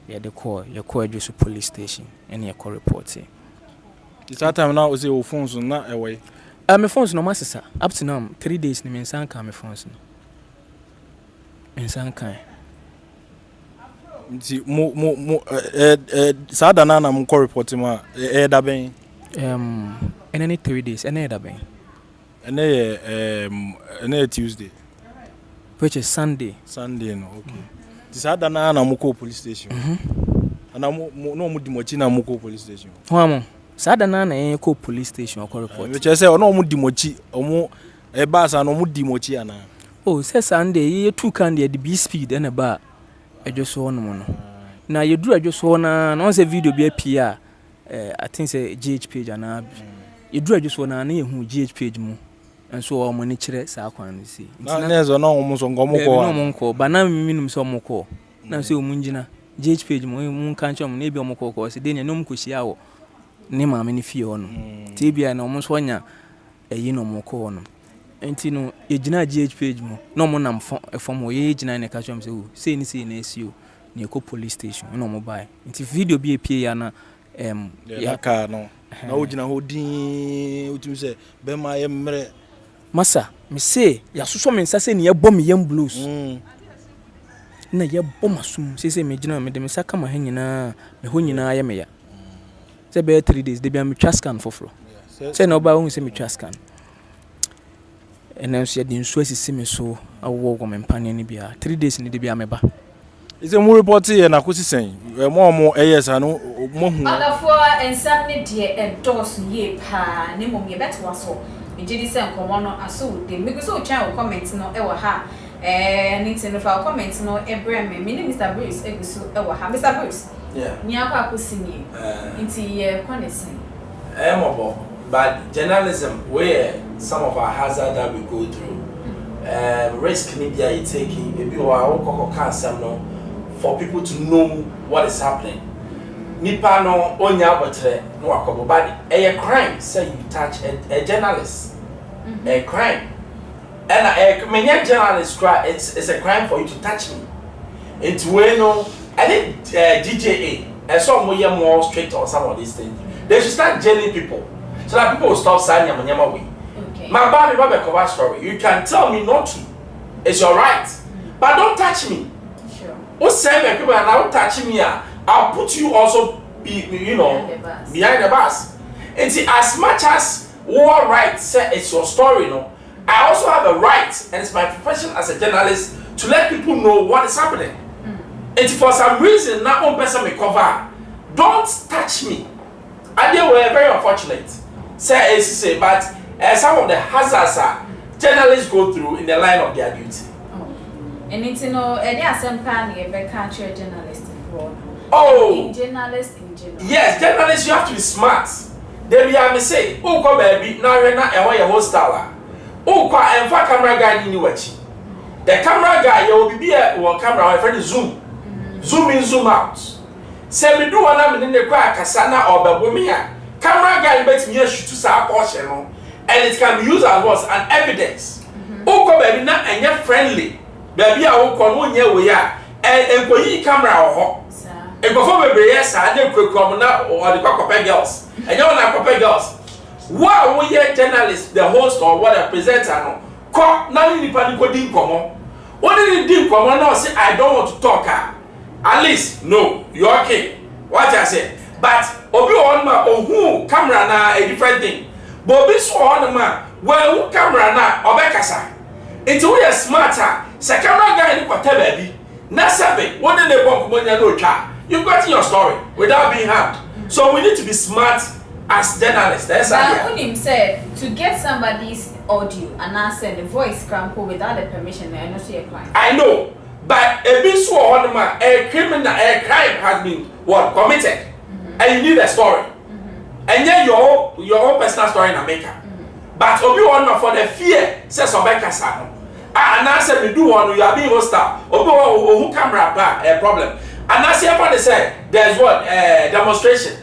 yeah the call your call just police station and your call reporting. It's that time now was your phones not away. My phones no master up to now 3 days ni mensan ka my phones no mensan kan nti mo sada na mo call reporting ma da ben and any 3 days and that ben and Tuesday which is Sunday no okay sada na mo call police station ana mo no mo dimochi na mo call police station ho sada na call police station call report which say ono mo dimochi omo bus ana mo dimochi ana oh say Sunday you two can the be speed and ba ejoso no mo no na you do ejoso na no say video be apia I think say GH page ana you do ejoso na hu GH page mu enso o mo ni kire sa kwan ni si na ezo na mo so ngomo ko no mo ko ba na minum so mo ko na say o mu ngina GH page mu kan chom na ebi o mo ko se de ne no mo ko hia wo ne ma me ni fie ho no ti bia na mo so nya eyi no mo ko no enti no e gina GH page mu no mo nam fom o ye gina ne ka chom se o sei ni na SIo ne ko police station no mo bai enti video bi epie ya na ya ka no na o gina ho din o tumi se be ma ye mre masa me say ya soso me nsa se ne ye bom yam blues na ye bom asum se me gina me de me saka ma hanyina me ho nyina ye me ya se be 3 days de bia me twa scan foforo se na oba hu se me twa scan and then she didn't swear to see me so I walk on my companion bia 3 days ni de bia me ba is a more report here na kusi sen more yes anu mo hu other for ensam ne de endorse ye pa ne mom ye beto aso me gidi sen komo no aso de me go so chan comment no e wa ha anything no for comment no ebrem me ne Mr. Bruce egusu e wa ha Mr. Bruce yeah ni akwa akosi ni nti ye konesen mobo but journalism where some of our hazard that we go through risk media you taking maybe or cancer no for people to know what is happening nipa no onya botre no akobo but a crime say you touch a journalist a crime and a many journalists cry it's a crime for you to touch me into we no I think DJA and some more strict on some of these things they should start jailing people so that people will stop signing yama way. Okay. My baby cover story. You can tell me not to. It's your right. But don't touch me. Sure. What say me people are now touching me? I'll put you also behind the bus. And see, as much as All right, say it's your story, no. I also have a right, and it's my profession as a journalist to let people know what is happening. And for some reason, now one person may cover. Don't touch me. And they were very unfortunate. Say, but some of the hazards journalists go through in the line of their duty. And it's any assembly ever country journalist for. Journalist in general. Yes, journalists, you have to be smart. They be a say, oh, come baby, now you're not a hostile. Oh, and for camera guy in you watch. The camera guy, you will be a one camera, my friend, zoom. Zoom in, zoom out. Say, we do one in the crack, Kasana or Babumia. Camera guy makes me shoot to sa portion, and it can be used as was an evidence. Oh, come baby, not and you're friendly. Baby, I will come on your way, and go camera or and before we be yes, I didn't come now or the cockapet girls. And you're not cockapet girls. Why we hear journalists, the host or what a presenter, call none in the panic didn't come on. What did it come on? Now say, I don't want to talk. At least, no, you're okay. What I said. But, Obi on my who camera na a different thing. Bobby sworn man, well, camera na, Obekasa. It's we are smarter. Say, camera guy in the baby. Na seven, what did they bump when you know car? You've got your story without being harmed. So we need to be smart as journalists. That's how him said to get somebody's audio and I send the voice crampo without the permission and not see a crime. I know, but a bit so on a criminal, a crime has been what committed, and you need a story, and then your own personal story in America. But Obi on for the fear says Obeka Sano. And I said we do one, you are being hostile. Obi who camera a problem. And I see everybody say there's what demonstration.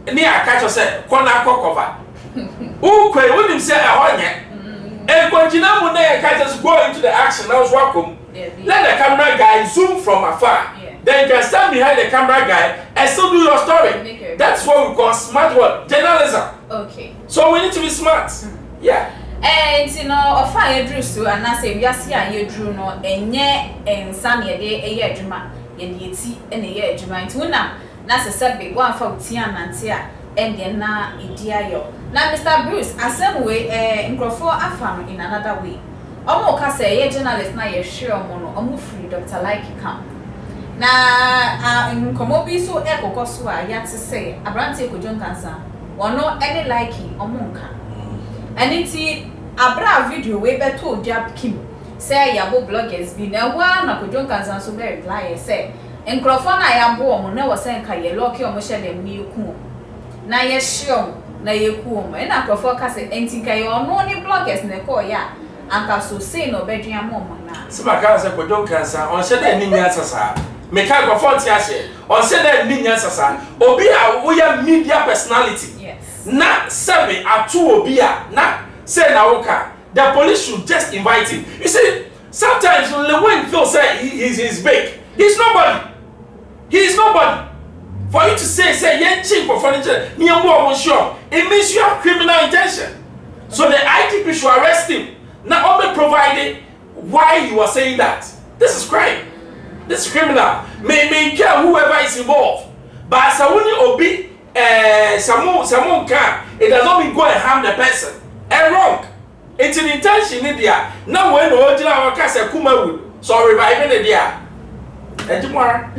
Near catch us say corner cover. Who could him say a honey? And continue when they catch us go into the action. I was welcome. Let the camera guy zoom from afar. Then you can stand behind the camera guy and still do your story. That's what we call smart work journalism. Okay. So we need to be smart. Yeah. And a fire drew so and I say we are seeing you drew no and and Sunny a day a year drama. Yeti and a year July to now. That's a subject one for Tian and Tia and then na idiayo. Now, Mr. Bruce, a same way in Crawford Afam in another way. Omo ka say ye journalist na ye sure mono omo free Dr. Like come. Na in komobi so e kokoso a ya te say abrante ko jon cancer. Ono any like omo nka. Aniti abra video we beto jab kim. Say yabo bloggers be na wa na ko jon cancer so be reply say in Crawford na yabo omo na was say nka ye lock omo share dem ni ku. Na ye sure na ye ku omo e na Crawford ka say entika ye ono ni bloggers na ko ya anka so say no bedua mo na. Sima say ko jon cancer on share dem ni nya sasa. Me ka Crawford ti ase on share dem ni nya sasa. Obi a wo ya media personality. Yes. Na seven atu obi a na say na woka. The police should just invite him. You see, sometimes when Phil say he's big, he's nobody. He is nobody. For you to say yeah cheap for furniture, near more sure, it means you have criminal intention. So the ITP should arrest him. Not only provided why you are saying that. This is crime. This is criminal. May care whoever is involved. But as a winning obi, someone can. It does not mean go and harm the person. And wrong. It's an intention in there. Now when the original case Kuma would so reviving the there. And tomorrow.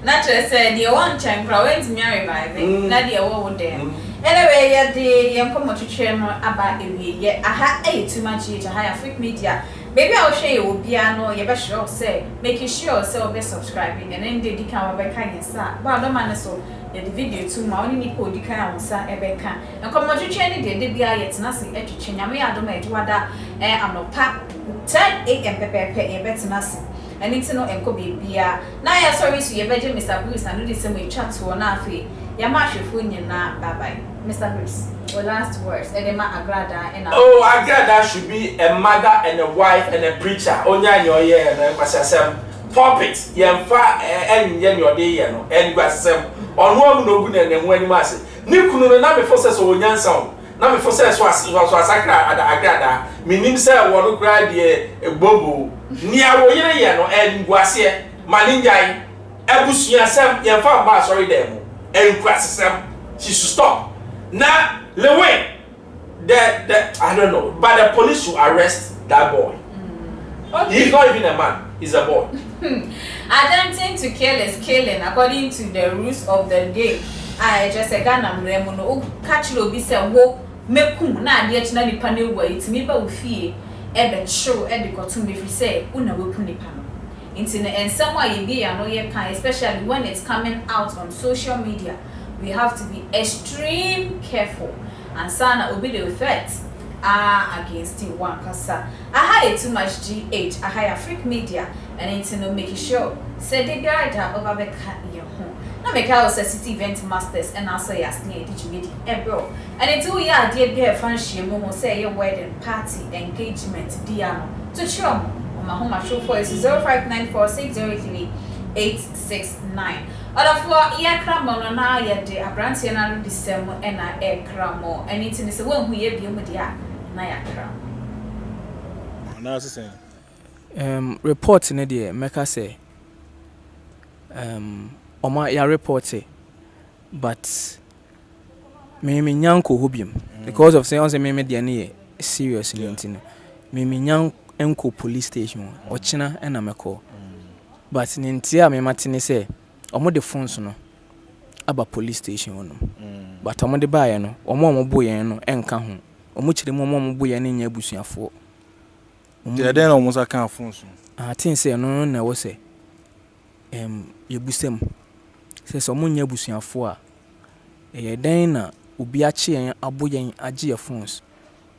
Naturally said the one time went me reviving. Nadia would there. Anyway, yeah, the young come to chairman about a week. Yeah, I had too much to hire Afric Media. Maybe I'll show you piano, you better sure say, making sure so be subscribing and then they can be kind of sad. But no man so the video too my only people the kind of sad ebeka. And come to change the be yet nothing at change. I mean I don't know whether I'm not pack 10 a.m. pepe better nothing. And it's no enko bibia. Now ya sorry so you better Mr. Bruce and do the same way chat to one afi. Ya match your phone na bye bye. Mr. Bruce, your last words. Edema Agradaa and oh, Agradaa should be a mother and a wife and a preacher. Onya your year and pasasem pulpit. Yemfa and your day and gwasem. On one no good and when mass. Nikunu na me forces o nyansa. Na me forces was sakra Agradaa. Meaning say wonu kra de bobo. Nia wo yere no and gwase maninjai. Ebusua sem yemfa ba sorry dem. And gwasem. She should stop. Now, Lewe, I don't know, but the police should arrest that boy. Okay. He's not even a man, he's a boy. Attempting to kill is killing according to the rules of the game. I just say Ghana mremono catch lo bi say wo mekum na ade achina nipa na ewu it me ba ofie e be show e de kotum be fi say una wekum nipa no. Inti and someone ye be ya no ye kan, especially when it's coming out on social media. We have to be extreme careful and sana obi the threats against the one kasa. I too much GH, I Afric Media, and it's no making sure. Said the guide over the cat your home. Now make our city event masters and also yes, near did bro. And it's all ya dear bear fancy momo say your wedding party engagement diano to show on my home show for is 0594603869. Other for year cramon na ye de abrantia na December and I cramo and it's in the one who ye be media na ya cram. Now saying report in the make say Oma ya report but me nyanko hobim because of say on say me media na serious anything me nyanko enko police station ochina na meko but nintia me matine say omo de phones no aba police station no but omo de bae no omo boye no enka ho omo chire omo boye no nya abusuafo de den omo sa kan phones tin say no na wo say yebusem say so omo nya abusuafo a den na obi a che yen aboyen age phones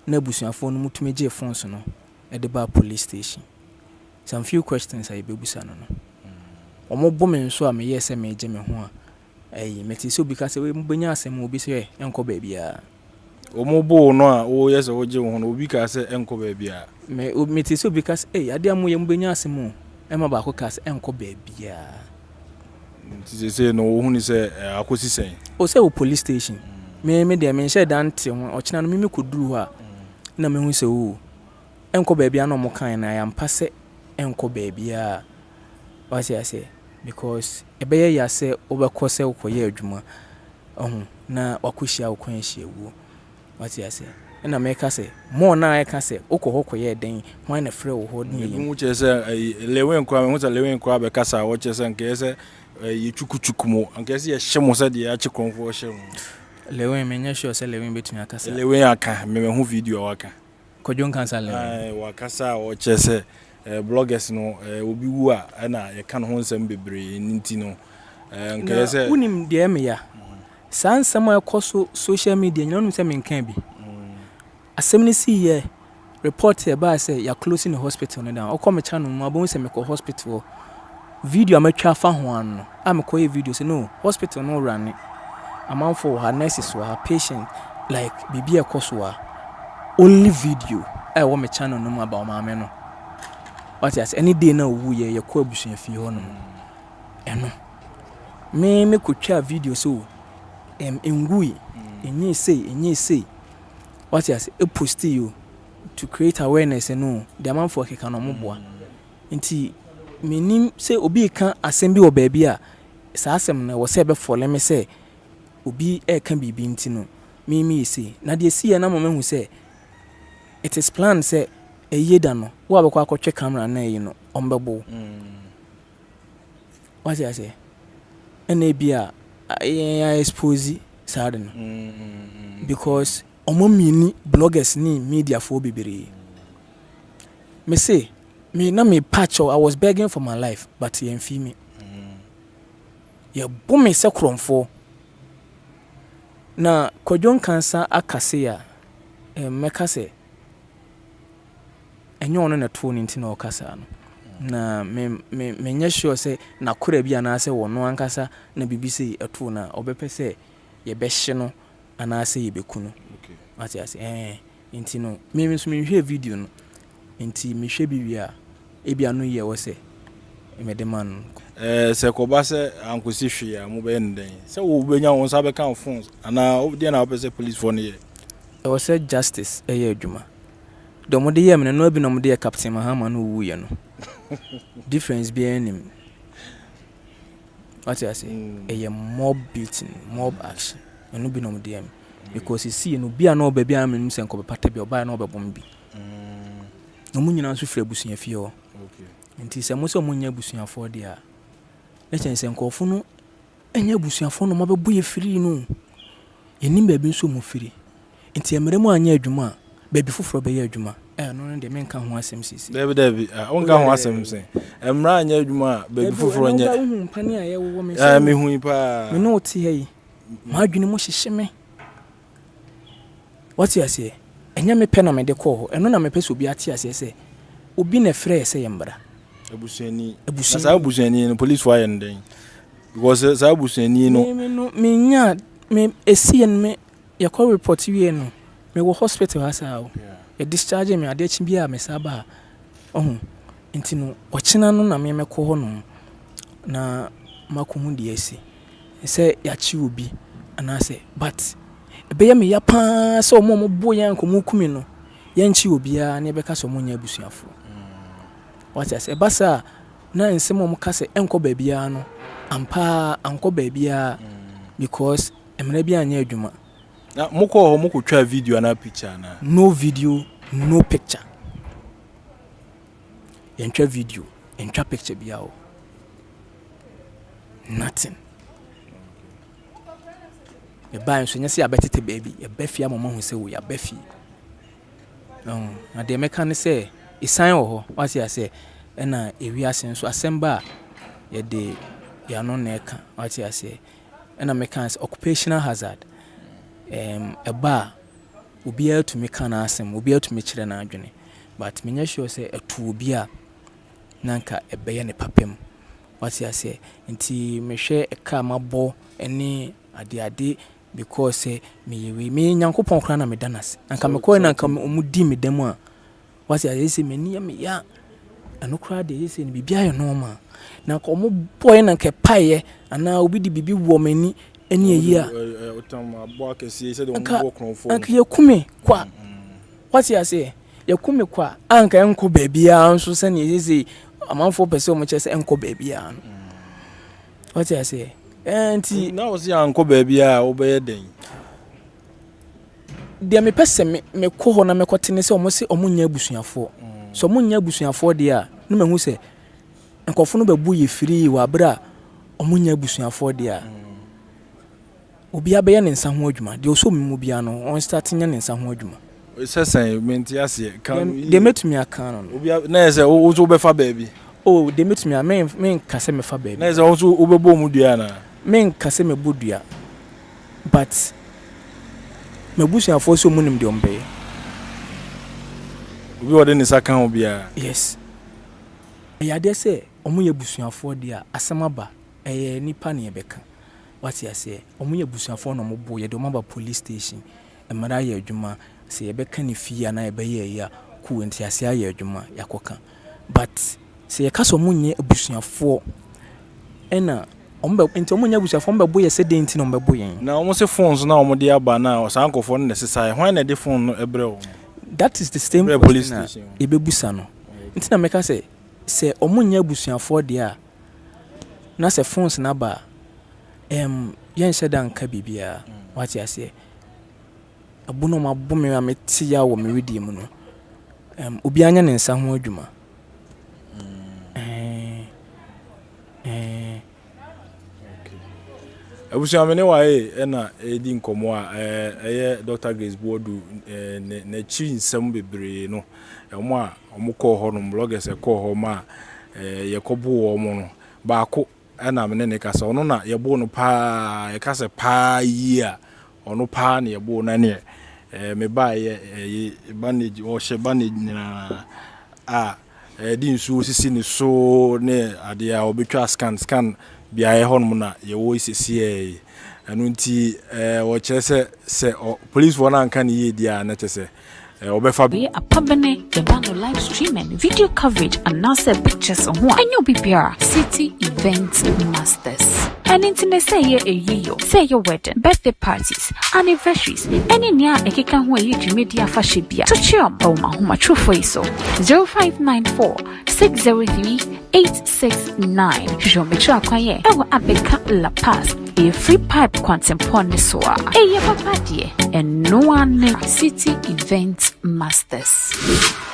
na abusuafo no mutumi je phones no e de ba police station. Some few questions I be busa no omo bomen so a me yese me je me ho a meti so because we mbenya asem obi se enko ba bia omo bo no a o yese wo je ho no obi ka se enko ba bia me meti so because ade amu ye mbenya asem e ma ba ko ka se enko ba bia ti se no hu ni se akosi sen o se o police station me de me share dante ho o kina no me koduru ha na me hu se o enko ba bia no mo kan na ya mpase enko ba bia what I say because ebeye ya say obekọ say ukoye adwuma na wakohia ukohia wu what I say na make say more na I can say ukohokoye den when na frɛ wo ho ni mu che say lewen kwa me lewen kwa be kasa wo che say nke say ye chukuchuku mo nke say ye hyemo say de ya chikonfo hyemo lewen me nya sure say lewen betumi akasa lewen aka me hu video waka kodjon kansa lewen wakasa wo che say bloggers no obi wu a na ye kan ho nsem bebre nti no nke say unim de me ya sansam akoso social media nyonu se me nkan bi asem ni see here report here ba say ya closing the hospital no down o come channel mo abon se me ko hospital video amatwa fa ho an no amko ye video say no hospital no run amount for her nurses or her patient like bibi ekoso only video wo me channel no about maame no what yes any day na wu ye ko abusuan fi ho no eno me ko twa video so ngui enye say what yes e post you to create awareness no the amount for keka no moboa nti menim say obi kan asem bi wo ba bia sa asem na wo say be follow me say obi e kan bibi nti no me say na de see na mama hu say it is planned say eyeda no wo abekwa akotwe camera na yi no ombebo what I say ene bia I expose sad no because omo mini bloggers ni media for bibiri me say me na me patch I was begging for my life but ye mfi me ye bo me se kromfo na kodjon kansa akase ya meka se enyo no na to ni nti na okasa no na me nya sure say na kora bia na ase wono ankasa na bibisi eto na obepese ye behye no ana ase ye bekunu okay ati ase nti no me so me hwe video no nti me hwe bibia ebia no ye wo se me de man se ko ba se ankosi hwe ya mo be nden se wo benya won sa be kan phones ana obde na obese police phone ye e wo se justice ye adwuma do mo de ye me no bi no mo de captain mahama no wu ye no difference be any what I say a mob beating mob action no be no dem because you see no bia no baby am nim sen ko be pata bi oba na obebom bi no munyina nso frɛ busua fie ho okay nti sɛ mo sɛ munya busuafo de a na kyɛn sɛ nkɔfo no enya busuafo no mabebu ye firi no yenim baabi nso mu firi nti emere mu anya adwuma baabi foforo be ye adwuma no de menka ho asɛm sisi David onka ho asɛm sɛ emra anya adwuma baabi foforo nya hu pani a ye wo me sɛ me hu pa me no te yi ma adwene mo hyehye me what you say enya me pɛ na me de kɔ ho ɛno na me pɛ so obi ate ase sɛ obi na frɛ sɛ yembra abusuani sa abusuani no police fire ndɛn because sa abusuani no me nya me esien me yakɔ report wie no me wo hospital asa o ya discharge me ade chi bia me saba nti no ɔkyena no na me mekɔ ho no na makohu de asi sɛ ya chi obi anase but ebeye me ya pa sɛ omo bo yan ko mu kumi no yan chi obi a na ebeka sɛ omo nya abusuafo what I say basa na nsem omo ka sɛ enko baabia no ampa anko baabia because emre bia anya adwuma na moko twa video na picture na no video no picture entwa video entwa picture bia o nothing e ban so nya se abetete baby e bafia mama hu se wo ya bafi na de meka ne se isan wo ho what I say na ewi asen so asemba ye de ya no na eka what I say na meka occupational hazard eba obi a to me kana asem obi a to me kire na adwene but menya sure say etu obi a nanka ebeye ne papem what I say nti mehwe eka mabo ene ade because me nyankopon kra na me danas anka me koy nanka omudi me dem a what I say me ni me ya eno kra de say ni bibia ye normal nanka omo boy nanka paye ana obi di bibi wo mani eni eyi a otam abo akesi say de omo kronfo anka yakume kwa what I say yakume kwa anka enko baabia nso se ni say amanfo pese omo che se enko baabia no what I say enti na wo se anko baabia obeye den de me pese me ko ho na me kotene se omo se omo nya abusuafo so omo nya abusuafo de a no mahu se nkofo no babu ye firi wa bra omo nya abusuafo de a obi abeye ne nsa ho adwuma de oso mu bia no on start nya ne nsa ho adwuma sesan menti ase kan de metumi aka no obi na se wo so be fa baabi de metumi a men kase me fa baabi na se wo so obebo mu dua na men kase me bodua but me busuafo so munim de ombe obi wode ne saka ho bia yes ya de se omo ye busuafo de a asamaba nipa ne ebeka what I say omo ye busuafo no mo bo ye de omo ba police station emara ye adwuma se ebeka ne fie na ebeye ya ku enti ase aye adwuma yakoka but se ye kaso omo nye busuafo ena ombe enti omo nya busuafo ombe bo ye se de enti no ombe bo yen na omo se phones na omo de aba na osankofo no necessary hwan na de phone no ebre o that is the same police station ebebusa no enti na meka se omo nya busuafo de a na se phones na ba yen sheda nka bibia what I say abuno mabo me ameti ya wo me redi mu no obi anya ne nsa ho adwuma abusia me ne wae na edi nkomo a eye Dr. Grace Bodu na chi nsem bebre no omo a omo kɔ hɔ no bloggers kɔ hɔ ma ye kɔbo wo mo no baako ana me ne kasa ono na ye bo no pa ye kasa pa yi a ono pa na ye bo na ne me ba ye bandage o she bandage na di nsu sisi ne so ne ade a obetwa scan bia ye hono na ye wo sisi anu nti wo kyerɛ sɛ police wona anka ne ye dia na kyerɛ sɛ obefa be a pabene the band live streaming video coverage and NASA pictures on one anyo bibia city event masters and internet say your wedding birthday parties anniversaries any near ekeka ho ayi media fashion bia to chiom o ma homa true for iso 0594 603 869 jometro akwaye ewo abeka La Paz a free pipe quantum ne so a eye papa de eno ane City Event Masters.